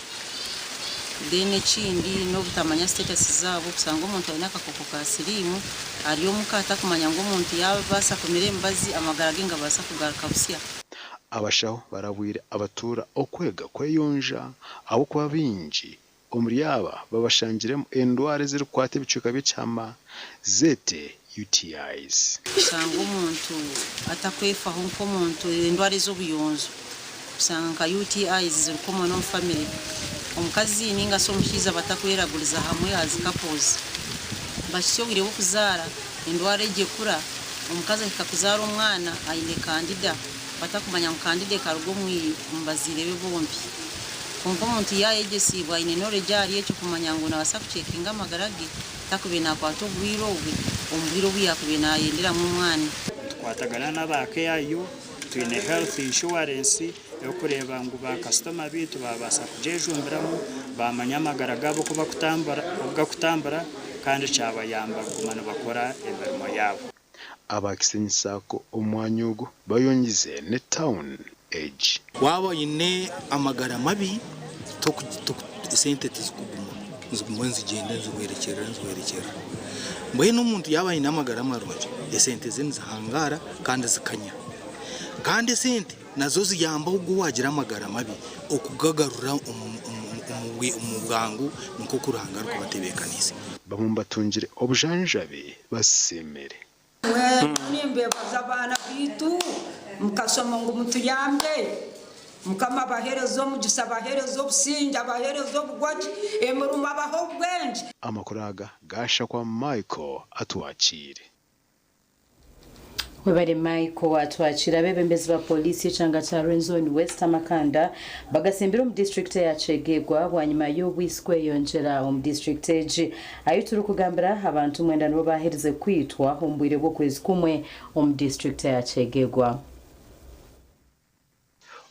Dene chindi no butamanya status zabo kusanga umuntu ayina kakoko ka sirimu ariyo mukata kumanya ngo umuntu yabasa kumire mbazi amagarage nga basa kugaruka busya.
Abashaho barabwire abatura okwega kweyonja abo kwa binji omuriyaba babashangiremo endware ziri kwate bicuka bicama zete UTIs.
Kusanga umuntu atakwefaho nko umuntu endware z'obuyonzo kusanga UTIs ziri common on family. Omukazi ninga so mushiza batakweraguriza hamwe azikapoza basho bire bukuzara indwara igekura omukazi akakuzara umwana ayine kandida batakumanya mukandide karugo mbazire bombi konko muntu yayegesibwa ayine knowledge ari cyo kumanya ngo nabasa kucekinga magaragi takubena kwato bwiro buyakubena yendera mu mwana
twatagana nabake yayo twine health insurance yo kureba ngo ba customer bitu babasa kujejumbiramo bamanya amagaraga bo kuba kutambara kandi cyabayamba kumana bakora emirimo yabo.
Abakisenyisako omwanyugo bayongize ne town age
waba ine amagara mabi to synthesis kuguma zigenda zwerekera mwe n'umuntu yaba ine amagara maroje esente zihangara kandi zikanya kandi sente nazo ziyamba ubwo wagira amagara mabi okugagarura umubwangu niko kuranga rwo batebekanise
bamumbatungire obujanjabe basemere
nimbe bazabana bitu mukasoma ngo mutuyambe mukama baherezo mugisa baherezo businja baherezo bugwaji emuruma baho bwenje
amakuraga gasha kwa Michael atwakire.
Webare Michael atwachira bebembezi ba polisi changa cha Renzoni West Amakanda bagasembera mu district ya Chegegwa bwanyuma yo wiswe yonjera mu district age ayituru kugambira abantu mwenda no bahereze kwitwa ombwire bwo kwezi kumwe mu district ya Chegegwa.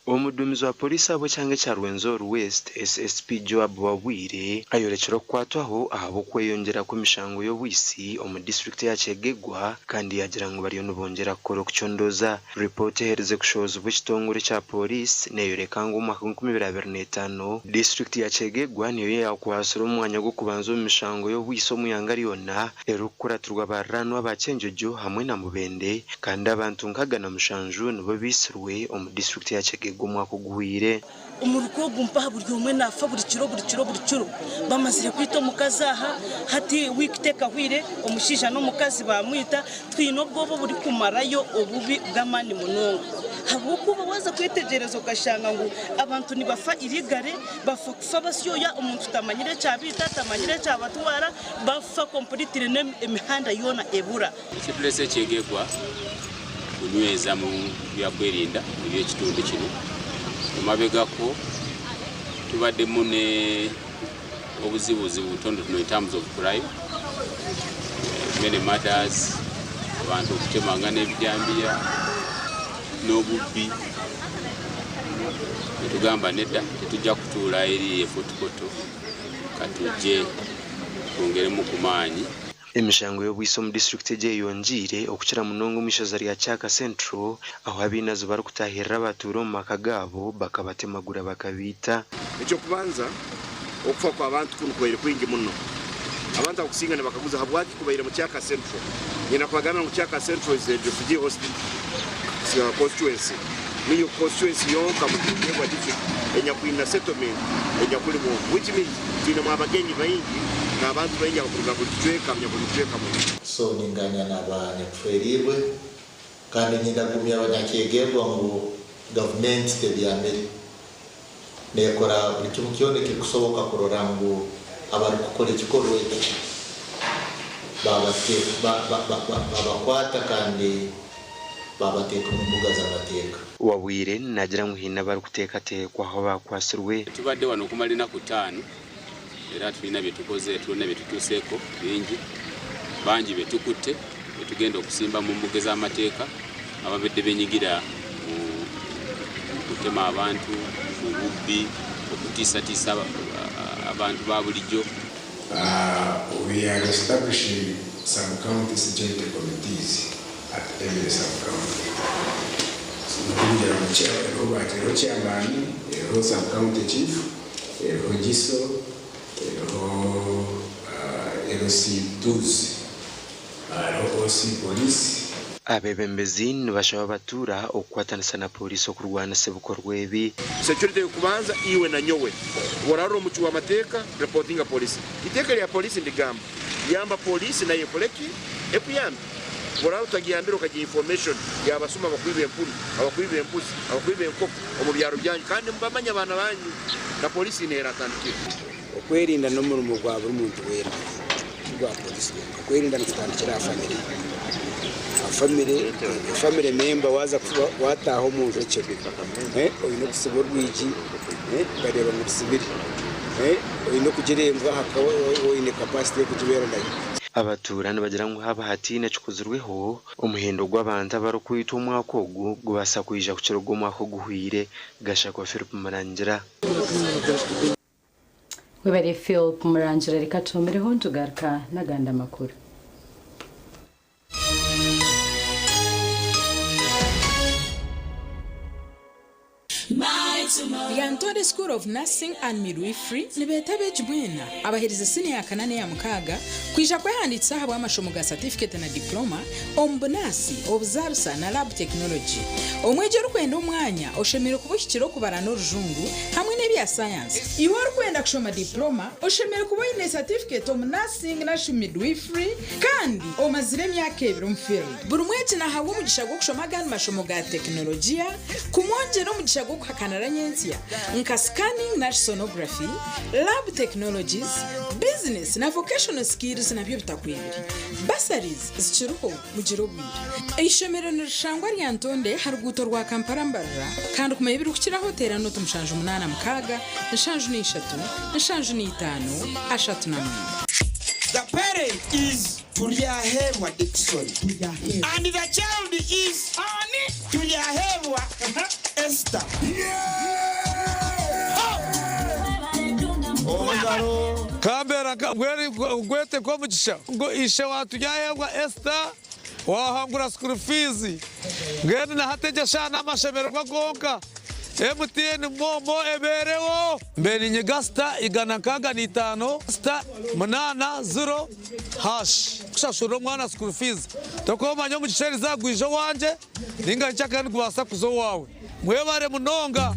Omudumizi wa polisi abo cyange cya Rwenzori West SSP Joab Wabwire ayorekera kwatwaho ahabo kweyongera ku mishango yo bwisi omu district ya Chegegwa kandi yagira ngo bariyo nubongera koro kuchondoza report hereze kushoza ubukitongore cya polisi neyoreka ngo mu 2025 district ya Chegegwa niyo yakwasura umwanya go kubanza mu mishango yo bwisi omuyangariyona erukura turwa barano abacenjojo hamwe na mubende kandi abantu nkagana mushanju nibo bisirwe omu district ya Chegegwa umwaka ugwire
umuruko gumpa buri umwe nafa buri kiro bamazire kwita mukazaha hati wikiteka hwire umushija no mukazi bamwita twino bwobo buri kumarayo obubi bw'amani munongo habukuba waza kwitegerezo gashanga ngo abantu nibafa irigare bafa kufa basyoya umuntu tamanyire cyabita tamanyire cyabatwara bafa complete emihanda yona ebura
iki place Chegegwa kunyweza mu byakwerinda ibyo kitundu kino mabegako tubadde mune obuzibuzi butondo in terms of crime many matters abantu okutemanga n'ebyambiya n'obubbi tugamba nedda tetujja kutuula eri efotokoto katuje twongeremu kumaanyi.
Emishango yo bwiso mu district je yonjire okukira munongo mishoza rya Chaka Central aho abinazo bari kutahirira abaturo mu makagabo bakabatemagura bakabita
icyo kubanza okufwa kwa abantu kunkwere kwingi muno abantu akusingana bakaguza habwaki kubayira mu Chaka Central nyina kwagana mu Chaka Central is a refugee hospital siya constituency niyo constituency yonka mu district enya kuina settlement enya kuli mu which means tuna mabagenyi bayingi n'abantu bengi abakuruga buli kitwekamya mu
so ninganya n'abanyatwerirwe kandi nyindagumya abanyakegerwa ngo gavumenti tebyambere nekora buli kimu kyoneke kusoboka kurora ngo abari gukora igikorwa iki babakwata kandi babateka mu mbuga z'amateka
wabwire nagira muhina bari kutekatekwa aho bakwasirwe
tubadde wano kumalina ku 5 era tulina bye tukoze tulina bye tutuseeko bingi bangi bye tukutte bye tugenda okusimba mu mbuga z'amateeka ababedde benyigira mu kutema abantu mu bubbi okutiisatiisa abantu ba bulijjo.
We are establishing some county security committees at every sub-county. So we chairman, sub-county chief, GISO, LC2s, OC police.
Abebembezi nibashaba batura okwatanisa na polisi okurwana sebukorwa ebi.
Security kubanza iwe na nyowe wararo mucu wa mateka reporting police iteka ya polisi ndigamba yamba polisi na yepoleki ekuyamba wararo tagiyambira okaji information yabasuma bakwibe empuni abakwibe empusi abakwibe enkoko omubyaro byanyu kandi mbamanya abana banyu na polisi nera tandike
okwerinda n'umurumo gwa buri muntu wera gwa polisi okwerinda n'utandikira family member waza wataho mu nzu cyebe oyino kusibora rwiji bareba mu sibiri oyino kugirembwa hakawe oyine capacity yo kujibera ndayi
abaturana bagira ngo haba hatine cukuzurweho umuhendo gw'abantu abaro kwita umwaka ogu gubasa kwija kuciro gw'umwaka guhwire gashakwa Philip Marangira
webere Philip Marangira reka tumereho ntugaruka naganda makuru.
Yantore School of Nursing and Midwifery nibetabe jibwena abaheriza sini ya kanane ya mukaga kwisha kwehanditsa habwa amashomo ga certificate na diploma ombunasi obuzarsa na lab technology omweje rukwenda umwanya oshemere kubushyikiro kubara no rujungu hamwe n'ebya science iho rukwenda kushoma diploma oshemere kubone certificate of nursing na midwifery kandi omazire myaka ebiro mfield buri mweje na hawo mugisha gwo kushoma gan mashomo ga technology kumwonje no mugisha gwo kuhakanara nyensia nka scanning na sonography lab technologies business na vocational skills na byo bitakwibiri basaries zichiruko mugirobwira ishomero nirishangwa ryantonde haruguto rwa Kampala mbarra kandi kumayibiri kukira hotera no tumushanje 8 mukaga nashanje ni 3 nashanje ni 5 ashatu na 1.
The parent is Tuliahemwa Dixon. And the child is Tuliahemwa Esther.
Kambera gwete kwa mugisha ngo ishe watu yahemwa Esther wahangura school fees ngene na hateja shana amashemero kwa gonka MTN momo eberewo mbeni nyegasta igana kaga ni 5 sta manana 0 hash kushashuro mwana school fees tokoma nyo mugisha zagwije wanje ninga nchaka ngwasa kuzo wawe mwebare munonga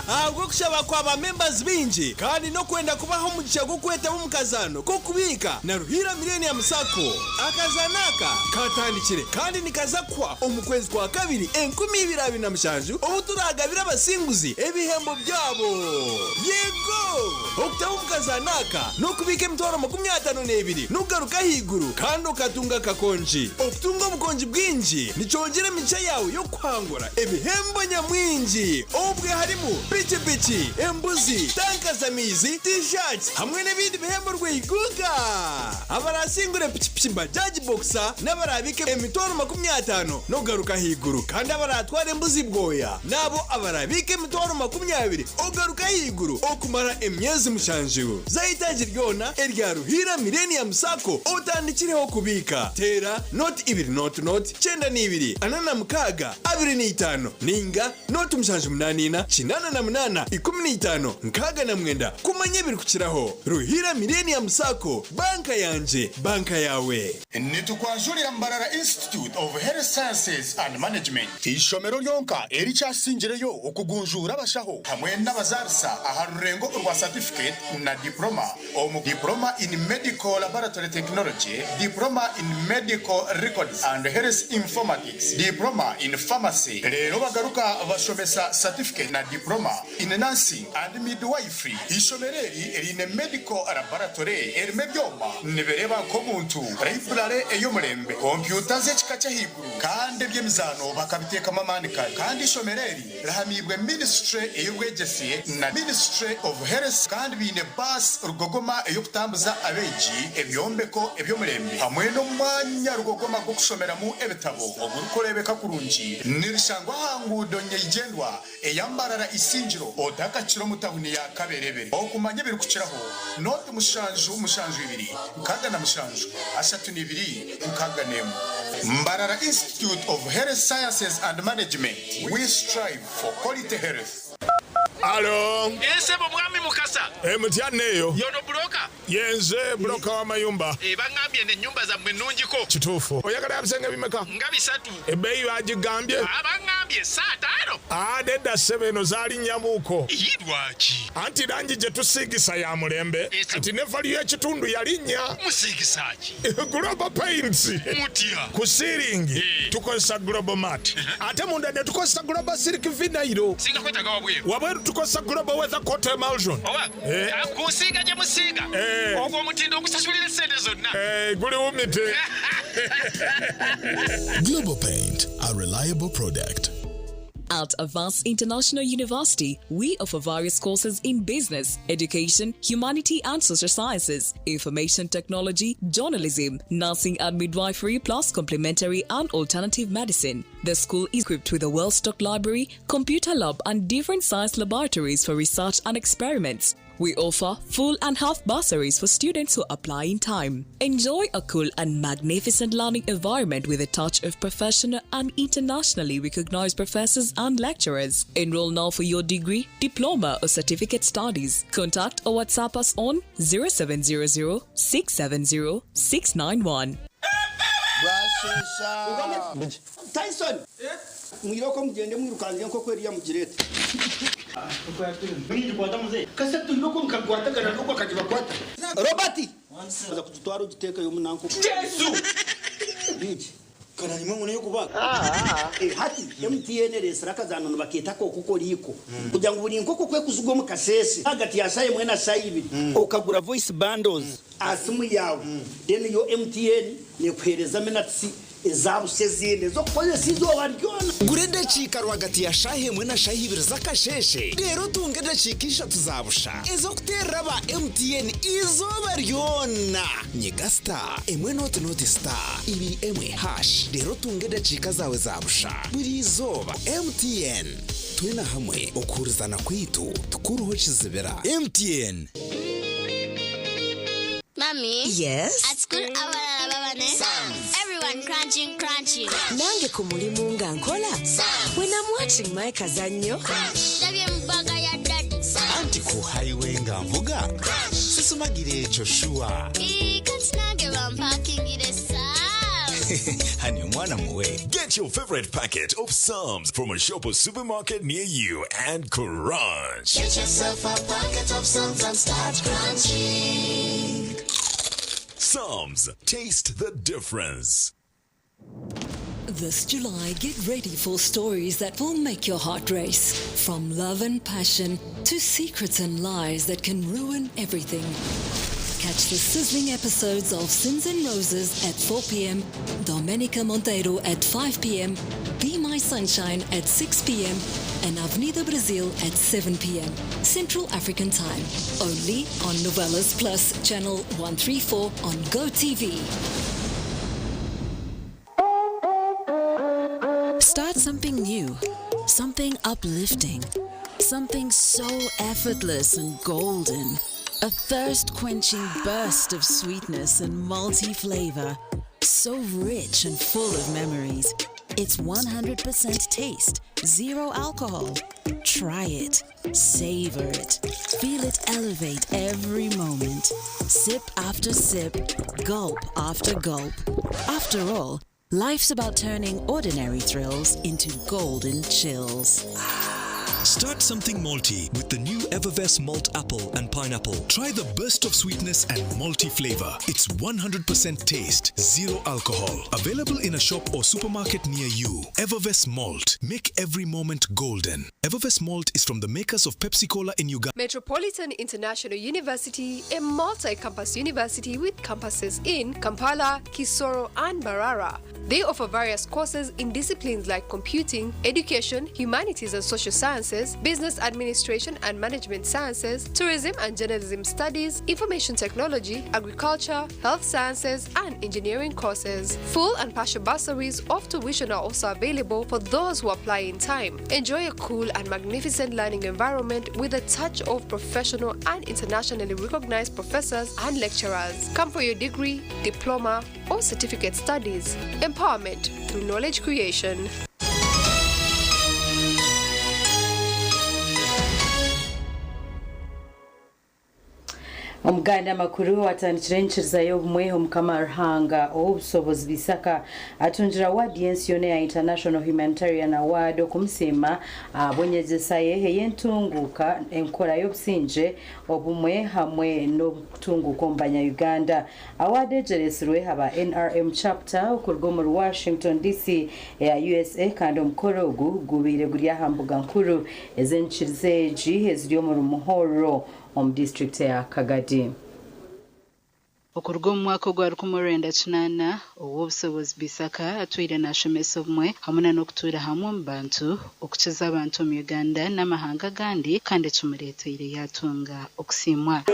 ahubwo kushaba kwa ba members binji kandi no kwenda kubaho mugisha gwo kweta mu mukazano ko kubika na ruhira millennium sako akazanaka katandikire kandi nikazakwa omukwezi kwa kabiri 2027 ubu turagabira abasinguzi ebihembo byabo yego okutaho mukazanaka no kubika emitwaro 52 nugaruka higuru kandi ukatunga kakonji okutunga obukonji bwinji nichongera micha yawe yo kwangura ebihembo nyamwinji ubwe harimo pichi embuzi tanka zamizi t-shirts hamwe n'ibindi bihembo rwiguga abarasingure pichi bajaji boxer n'abarabike emitwaro 50 no garuka higuru kandi abaratwara embuzi bwoya nabo abarabike emitwaro 20 ogaruka higuru okumara emyezi mushanjiwe zahitaji ryona erya ruhira millennium sako otandikireho kubika tera not 2 not 9 2 anana mukaga 25 ninga not mushanjiwe 0888 kumanye biri kukiraho Ruhira Millennium Sacco banka yanje banka yawe.
Nitukwanjurira Mbarara Institute of Health Sciences and Management ishomero lyonka eri cyasingireyo okugunjura abashaho hamwe n'abazarisa aharurengo rwa certificate na diploma diploma in medical laboratory technology, diploma in medical records and health informatics, diploma in pharmacy. Rero bagaruka bashomesa certificate na diploma in nursing and midwifery. Ishomereri eri in medical laboratory eri mebyoma nibereba ko muntu library eyomurembe computer z'ekikacha higuru kandi byemizano bakabiteka mamanika kandi ishomereri rahamibwe ministry eyobwegesiye na ministry of health kandi bine bus rugogoma eyokutambuza abeji ebyombeko ebyomurembe hamwe no mwanya rugogoma go kushomeramo ebitabo ogurukorebeka kurungi nirishangwa hangudo nyegendwa eyambarara isinjiro odaka kiro mutahuni ya kaberebe okumanye biri kukiraho not mushanju ibiri kaga na mushanju ashatu nibiri kaga nemu Mbarara Institute of Health Sciences and Management, we strive for quality health.
Alo.
Ese mwami mukasa.
Mutianeyo.
Yono broka.
Yenze broka wa mayumba.
Bangambye ne nyumba za mwenunjiko.
Kitufu. Oyagala yabisenga bimeka.
Ngabisatu.
Ebeyi bagigambye.
Abangambye satano.
Deda 7 zali nyamuko.
Yidwachi.
Anti rangi je tusigisa ya mulembe. Ati nefali ya kitundu yalinya.
Musigisachi.
Global Paints.
Mutia.
Kusiringi. Tukosa Global Mat. Ate munda ne tukosa Global Silk Vinyl.
Singa kwetaga wabweru.
Wabweru tukosa Global Weather Coat Emulsion.
Owa. Kusiga je musiga. Ogwo mutindo okusasulira sente zonna.
Guli umite.
Global Paint, a reliable product.
At Avance International University, we offer various courses in business, education, humanity and social sciences, information technology, journalism, nursing and midwifery, plus complementary and alternative medicine. The school is equipped with a well-stocked library, computer lab and different science laboratories for research and experiments. We offer full and half bursaries for students who apply in time. Enjoy a cool and magnificent learning environment with a touch of professional and internationally recognized professors and lecturers. Enroll now for your degree, diploma or certificate studies. Contact or WhatsApp us on 0700 670 691.
Tyson. Mwiroko mugende mwirukanze nko kweriya mugirete. Kase tuyiroko mukagwatagana nuko akajibakwata. Robert. Aza kututwara ugiteka yo munanko. Yesu. Biji. Kana nimwe mune yokubaga. Hati MTN resiraka zanone baketa ko kuko liko. Kugira ngo buri nkoko kwe kuzugo mu kasese. Hagati ya saye mwena sayibiri. Okagura voice bundles. Asimu yawe. Then yo MTN ne kwereza menatsi ezabu sezinde zo koze sizo baryona
gurende chika rwagati ya shahe mwena shahi ibiri zakasheshe rero tungende chikisha tuzabusha ezo kutera ba MTN izo baryona nyegasta emwe noti star ibi emwe hash rero tungende chika zawe zabusha buri zoba MTN twina hamwe okurizana kwitu tukuruho kizibera MTN.
Mommy?
Yes?
At school, everyone crunching.
Nange kumulimu nga nkola? When I'm watching my kazanyo.
Anti ku highway nga mvuga? Sisumagire echo shua. Hani mwana muwe.
Get your favorite packet of Psalms from a shop or supermarket near you and crunch.
Get yourself a packet of Psalms and start crunching.
Psalms, taste the difference.
This July, get ready for stories that will make your heart race. From love and passion to secrets and lies that can ruin everything. Catch the sizzling episodes of Sins and Roses at 4 p.m., Domenica Monteiro at 5 p.m., Be My Sunshine at 6 p.m., and Avenida Brazil at 7 p.m. Central African Time. Only on Novelas Plus, Channel 134 on GoTV.
Start something new, something uplifting, something so effortless and golden. A thirst-quenching burst of sweetness and multi-flavor, so rich and full of memories. It's 100% taste, 0 alcohol. Try it. Savor it. Feel it elevate every moment. Sip after sip, gulp after gulp. After all, life's about turning ordinary thrills into golden chills.
Start something malty with the new Evervest Malt Apple and Pineapple. Try the burst of sweetness and malty flavor. It's 100% taste, 0 alcohol. Available in a shop or supermarket near you. Evervest Malt. Make every moment golden. Evervest Malt is from the makers of Pepsi Cola in Uganda.
Metropolitan International University, a multi-campus university with campuses in Kampala, Kisoro, and Mbarara. They offer various courses in disciplines like computing, education, humanities and social sciences, business administration and management sciences, tourism and journalism studies, information technology, agriculture, health sciences, and engineering courses. Full and partial bursaries of tuition are also available for those who apply in time. Enjoy a cool and magnificent learning environment with a touch of professional and internationally recognized professors and lecturers. Come for your degree, diploma, or certificate studies. Empowerment through knowledge creation.
Omuganda makuru atandikira enchiriza y'obumwe omukama Ruhanga obusobozi bisaka atunjira award y'ensiyone ya International Humanitarian Award okumusiima abonyezesaye eyentunguka enkola y'obusinje obumwe hamwe n'obutunguka ombanya Uganda. Award ejeresirwe aba NRM chapter okurwa mu Washington DC ya USA kandi omukoro ogu gubire guri aha mbuga nkuru ez'enchiriza egi eziri omu muhoro mu district ya Kagadi.
Okurwa mu mwaka gwa 1998 obusobozi bisaka atwire nashemesa obumwe hamwe n'okutura hamwe mu bantu okukiza abantu mu Uganda n'amahanga gandi kandi tumureteire yatunga okusimwa.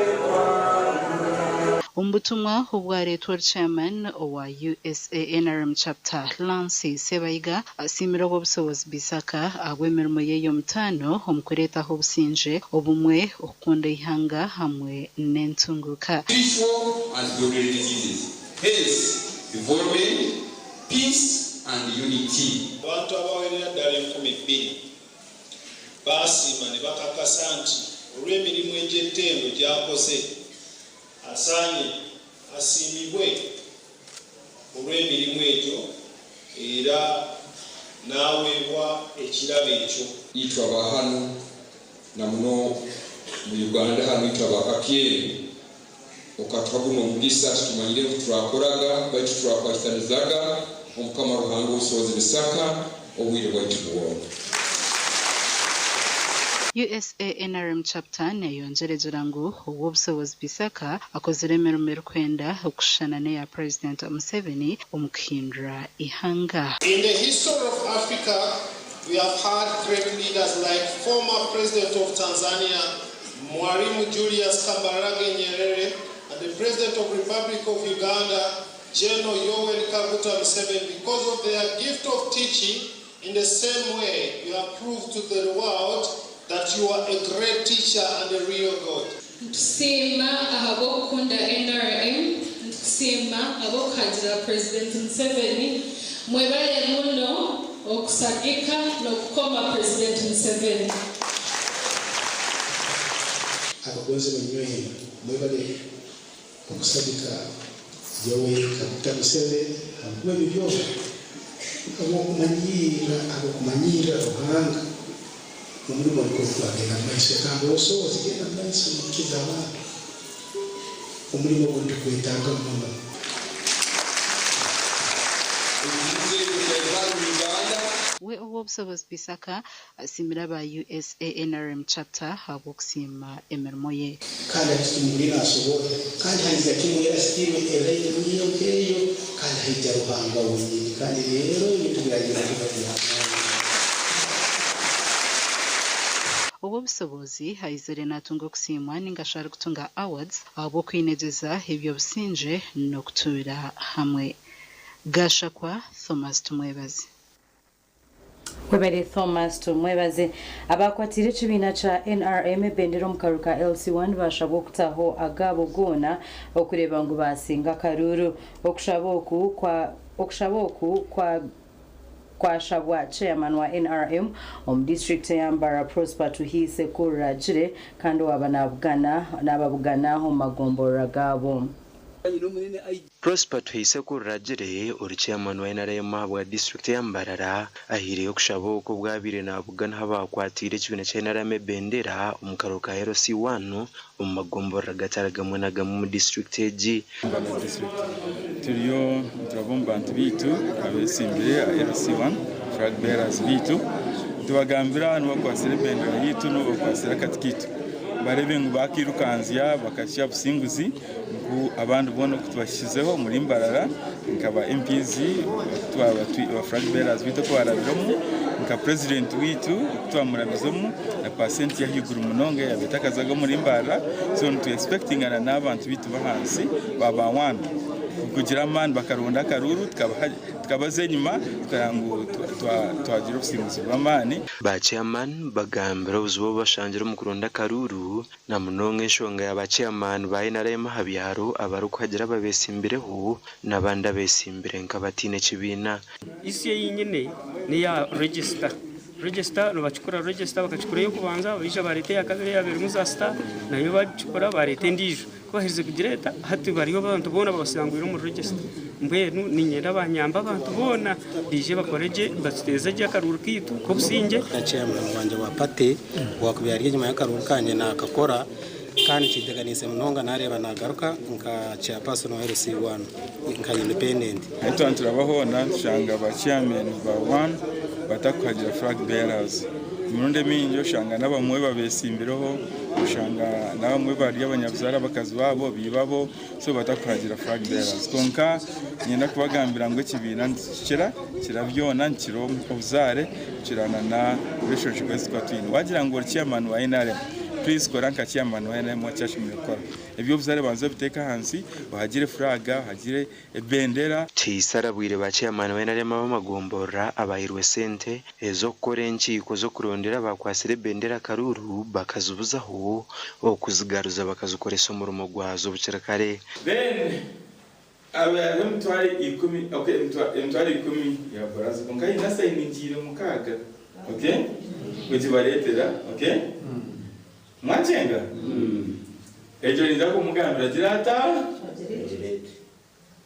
Ombutumwa obwaretwa chairman owa USA NRM chapter Lancy Sebayiga asimira obusobozi bisaka abwemirimo yeyo mutano omukuretaho obusinje obumwe okukunda ihanga hamwe n'entunguka.
And global diseases, health, development, peace and unity.
Abantu abawerera ddala 12,000 baasiima ne bakakasa nti olw'emirimu egy'ettendo gy'akoze asaanye asiimibwe olw'emirimu egyo era n'aweebwa ekirabo ekyo.
Yitwa bahano na muno mu Uganda hano yitwa bakakyeru. Okatwaguno omugisa tutumanyire kutwakoraga baitu twakwatanizaga omukama Ruhanga obusobozi bisaka obwire bwaitu bwona.
USA NRM chapter neyongerezera ngu obusobozi bisaka akozere emirimo kwenda okushana neya President Museveni omukuhindura ihanga.
In the history of Africa, we have had great leaders like former President of Tanzania, Mwalimu Julius Kambarage Nyerere, and the President of the Republic of Uganda, General Yoweri Kaguta Museveni. Because of their gift of teaching, in the same way, you have proved to the world that you are a great teacher and a real God.
Tusiima abokunda NRM, tusiima abokadira President Museveni, mwebale muno okusagika n'okukoma President Museveni.
Abagonzi banyweyi mwebale okusabika Yoweri Kaguta Museveni amwe byo abokumanyira Ruhanga omulimo gwagenda maiso kandi osobozi genda maiso mukiza abantu omulimo gundi kwetaaga muno.
We obusobozi bisaka asimira ba USA NRM chapter abokusiima emirimo ye.
Kandi akitumulira asobola kandi haiza kimwera sitime eleyo niyo keyo kandi haija Ruhanga wenyini kandi rero ebintu biragira kubanya.
Obusobozi haizere natunga okusiimwa ningashara kutunga awards abokwinegeza ebyobusinje n'okutuura hamwe. Gashakwa Thomas Tumwebazi.
Webere Thomas tumwebaze abakwatire ekibiina kya NRM bendera omukaruka LC1 bashaba okutaho agabo gona okureba ngu basinga karuru okushaba oku kwashabwa chairman wa NRM district ya Mbara Prosper tuhise kuragire kandi n'ababugana ho magombora gabo.
Prosper tuhise kuragire uri chairman wa NRM wa district ya Mbarara ahiriye kushabuko bwabire nabugana habakwatire kibine cha NRM bendera umukaruka RC1 magombora gataragamwe mu district eji
turiyo turabomba bitu abesimbire RC1 flag bearers bitu tubagambira no kwasira bendera yitu no kwasira katikitu barebe ngo bakirukanzia bakashya businguzi ngo abantu bona kutubashizeho muri Mbarara nkaba MPs twa flag bearers bitu ko arabiramo nka president witu twamurabizomu na percent ya higuru munonge yabetakazaga muri Mbarara so to expecting ana n'abantu bitu bahansi baba wana kugira man bakaronda karuru tukabaze nyuma twarangu twagira ubusimuzi bamani
ba chairman bagambira uzubo bashangira mu kuronda karuru na munonge shonga ya ba chairman ba NRM habyaro abaruko hagira babesimbireho nabanda besimbire nkabatine kibina
isi yinyine ni ya register no bachukura register bakachukura yo kubanza bisha barete ya kabiri ya muzasta nayo bachukura barete ndijo kubahiriza kugireta hati bariyo abantu bona babasangwira mu register mbenu ninyera abanyamba abantu bona dije bakoreje batuteze je karuru kitu ko businge
chairman wanje wa pate wakubyariye nyuma ya karuru kanje nakakora kandi kideganise munonga nareba nagaruka nka chairperson wa RC1 nka independent
turabaho nashanga ba chairman ba 1 batakwagira flag bearers Murunde minjo shanga nabamwe babesimbireho ushanga nabamwe bari abanyabuzara bakazi babo bibabo so batakwagira flag bearers konka nyenda kubagambira ngo kibina kiravyona nkiro ubuzare kirana na relationship twatwini wagira ngo chairman wa NRM please koranka chairman wa NRM cyashimire gukora ibyo buzare banze biteka hansi bahagire flaga hagire bendera
tisarabwire ba chairman wa NRM bamagombora abayirwe sente ezo korenki ikozo kurondera bakwasire bendera karuru bakazubuzaho okuzigaruza bakazukoresha umurumo gwazo bucerakare
then abaye mtwari 10 okay mtwari 10 ya baraza konkai nasa iningire mukaga okay kujibaretera okay Mwachenga? Ejo nzako mugambira girata?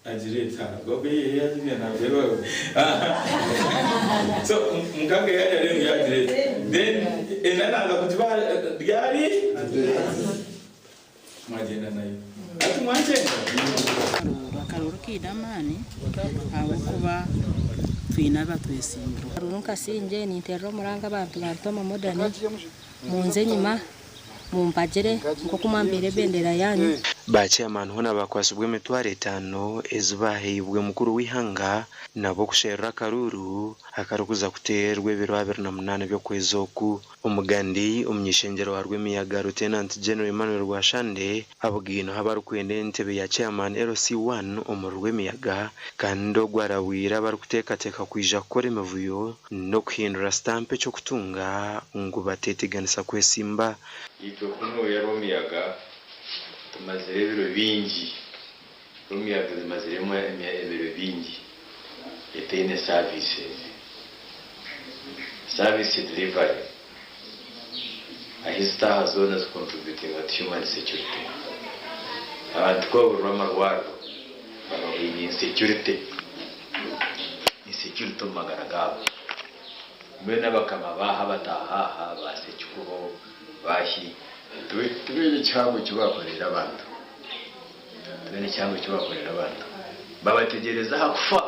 Ajireta. Gobe yaje na bero. So mukaga yaje ya direct. Then enana kutuba byari mwagenda nayo. Ati mwachenga?
Bakaruru kidamani abo kuba twina batwesimbiro.
Runka sinje ni terro muranga abantu bantoma modani. Munze nyuma mumpagere nko kumambire bendera yanyu
ba chairman hona bakwasubwe mitware 5 ezubahibwe mukuru wihanga nabo kushera karuru akarukuza kuterwe 28 byo kwezoku umugandi umnyishengero warwe miyaga Lieutenant General Emmanuel Rwashande abugino habarukwende ntebe ya chairman LC1 umurwe miyaga kando gwarawira barukutekateka kwija kore mevuyo no kuhindura stampe cyo kutunga ngo bateteganisa kwesimba
ito kuno ya romiyaga tumaze ibiro bingi romiyaga zimaziremo ibiro bingi etene service delivery ahista hazona contributing to human security abantu ko baramarwaro bari insecurity magaragabo mwena bakama baha bataha basecyuko bahi tuwe cyangwa cyubakorera abantu babategereza hakufa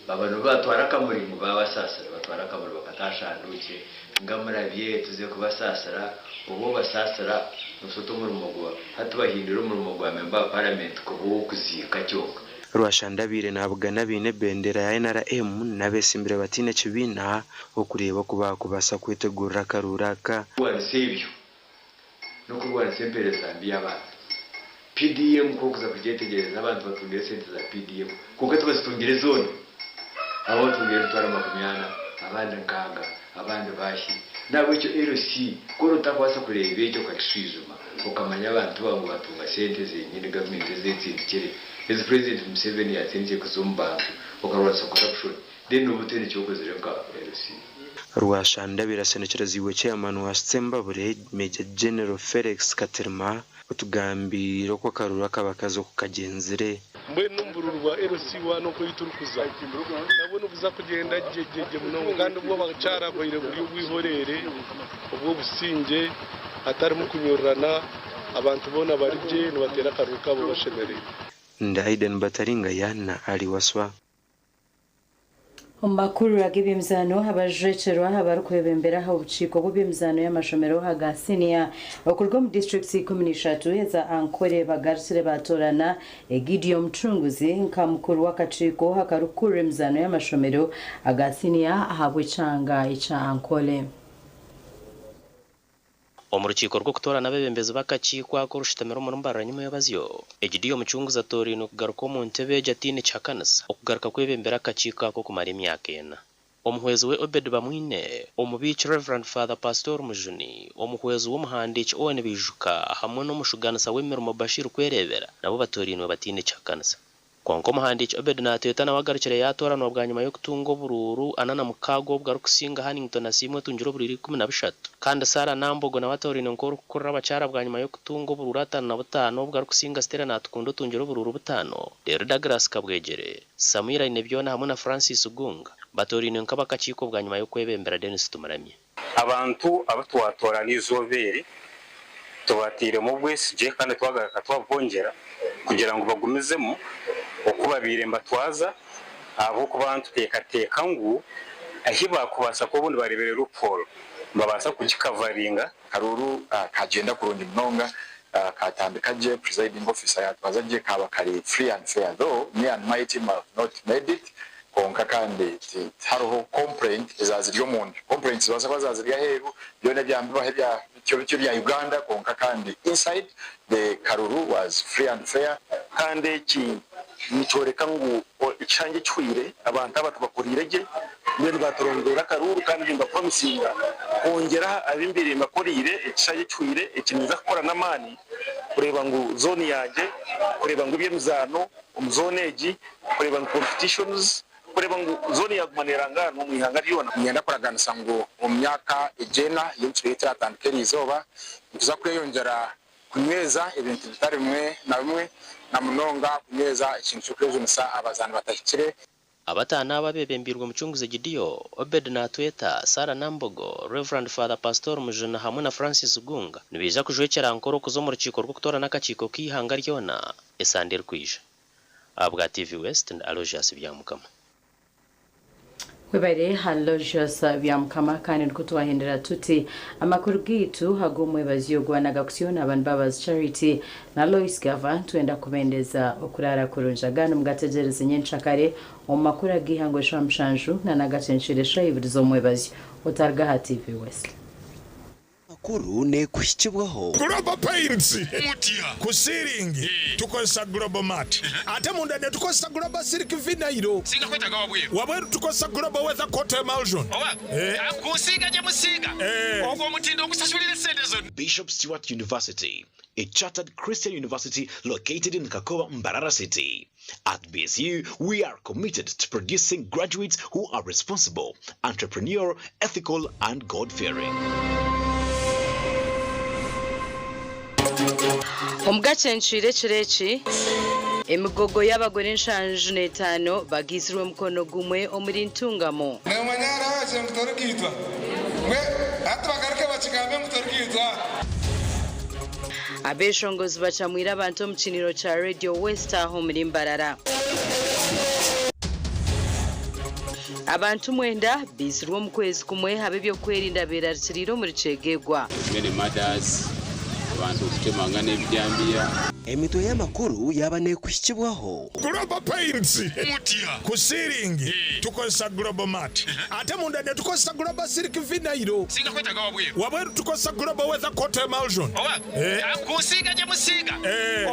babano batwara kamurimo babasasara batwara kamurimo bakatashanduke ngamurabye tuze kubasasara ubo basasara nusoto mu rumugwa hatubahindura mu rumugwa memba parliament ko kuzika cyoka
Rwashandabire nabugana bine bendera ya NRM nabesimbire batine kibina okureba kubasa kwitegura karuraka
wansebyo no kurwana sempere Zambia abantu PDM ko kuza kujetegereza abantu batungire sente za PDM kuko tubasitungire zone abo tungire twara makumyana abandi nkanga abandi bashi nabo cyo RC ko rutakwasa kureba icyo kwakishizuma ukamanya abantu bangu batunga sente zenyine government zetsindikire President Museveni yatsinze kuzumbantu ukarwasa corruption then ubutene cyokoze reka RC
Rwashanda birasenekereziwe chairman wa Sembabure Major General Felix Katerma utugambiro ko karura kabakazo kukagenzere
mwe numbururwa RC1 no kuyiturukuza nabone ubuza kugenda jejeje muno kandi ubwo bacara bayire buri bwihorere ubwo businge atari mu kunyorana abantu bona barije nibatera karuka bo bashemereye
Ndaiden Bataringa yana aliwaswa
Omakuru agibimzano habajecero habarukwebembera ha ubuciko bw'ibimzano y'amashomero hagasinia bakurwa mu district 13 za Ankole bagarsire batorana Gideon Mchunguzi nkamukuru wakaciko hakarukure mzano y'amashomero agasinia ahabwicanga ica Ankole
Omurukiko rwo kutorana abebembezi bakacikwa ko rushitamira mu mbara nyuma y'abazyo Gideon Mchunguzi atori no kugaruka mu ntebe Jatine Chakanasa okugaruka kwebembera akacika ko kumara imyaka ena omuhwezi we Obed Bamwine omubici Reverend Father Pastor Mujuni omuhwezi w'umuhandiki Owen Bijuka hamwe n'umushuganisa w'emirimo Bashir kwerebera nabo batorinwe Batine Chakanasa Konko muhandiki Obed nateta nawagarukire yatora no bwa nyuma yo kutunga bururu anana mukago bwa rukusinga Hannington asimwe tunjiro buriri 13 kandi Sara Nambogo na watorine nkoro kurra bacara bwa nyuma yo kutunga bururu 5 bwa rukusinga Stella natukundo tunjiro bururu 5 Dere Douglas Kabwegere Samira Inebyona hamwe na Francis Gunga batorine nkabakaciko bwa nyuma yo kwebembera Dennis Tumaramye
abantu abatwatora n'izobere tubatire mu bwesije kandi twagaraka twabongera kugira ngo bagumizemo okuba biremba twaza abo kubantu tekateka ngo ahiba kubasa ko bundi barebere ruporo babasa kugikavaringa karuru kagenda kurundi mnonga katambika je presiding officer yatwaza je kaba kari free and fair though me and my team have not made it konka kandi haroho complaint izaziryo mundi complaints basa bazazirya heru byone byambi bahebya cyo bya Uganda konka kandi inside the karuru was free and fair kandi ki nitoreka ngo icyange cyuire abantu abatubakurire mbere batorongera karuru kandi ngomba promisinga kongera abimbere makorire icyange cyuire ikiniza gukora namani kureba ngo zone yaje kureba ngo ibyemzano umzoneji kureba ngo competitions kureba ngo zone yagumanira ngano mu ihanga ryona ngenda koraganisa ngo mu myaka ejena y'inshwete atandukanye izoba tuza kwiyongera kunyweza ibintu bitarimwe na bimwe na munonga kunyweza ikintu cyo kwejunisa abazana batakire
abatana ababebembirwa Mchunguzi Gideon Obed Natweta Sara Nambogo Reverend Father Pastor Mujuna hamwe na Francis Gunga nibiza kujwekera ankoro kuzo mu rukiko rwo kutorana akaciko kihanga ryona esander kwije abwa TV West and Aloysius byamukama
Webare Aloysius byamukama kandi kutuwahindira tuti amakuru gitu hagomwe baziyogwa na gakusiona abantu Mbabazi Charity na Loice Gavah tuenda kubendeza okurara kurunjagano mugategereza nyenshakare omakuru agihango shamshanju na nagacenshire ibirizo mwebazi otarga TV West
Kuru ne kushibwaho
Global Paints mutia kusiringi tukosa Global Mat ate munda ne tukosa Global Silk Vinairo
singa kwetaga wabweru
wabweru tukosa Global Weather Coat Emulsion
kusiga je musiga ogwo mutindo gusashulira sente zone
Bishop Stewart University, a chartered Christian university located in Kakowa, Mbarara City. At BSU, we are committed to producing graduates who are responsible, entrepreneurial, ethical, and God-fearing.
Omgacenshire cireci emigogo y'abagore nshanju netano bagizwe mukono gumwe omuri ntungamo
ne manyara waje mutorikitwa mwe atubagaruke bakigambe mutorikitwa
abeshongozi bacamwira abantu mu kiniro ca Radio West aho muri Mbarara abantu mwenda bizirwo mu kwezi kumwe habe byo kwerinda berarikiriro muri cegegwa
many mothers abantu kutemanga n'ebyambia
emito y'amakuru yabane kushibwaho
Global Paints mutia kusiringi tukosa Global Mat ate munda ne tukosa Global Silk Vinairo
singa kwetaga wabweru
wabweru tukosa Global Weather Coat Emulsion
kusiga je musiga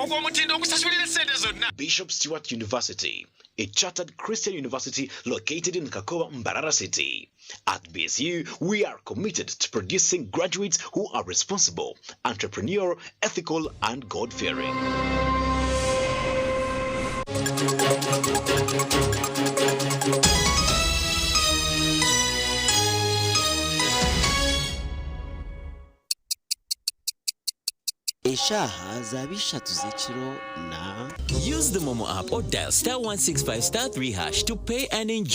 ogwo mutindo gusashulira sente zonna
Bishop Stewart University, a chartered Christian university located in Kakowa, Mbarara City. At BSU, we are committed to producing graduates who are responsible, entrepreneurial, ethical, and God-fearing.
eshaha zaba 3 z'ekiro na
Use the Momo app or dial *165*3# to pay and enjoy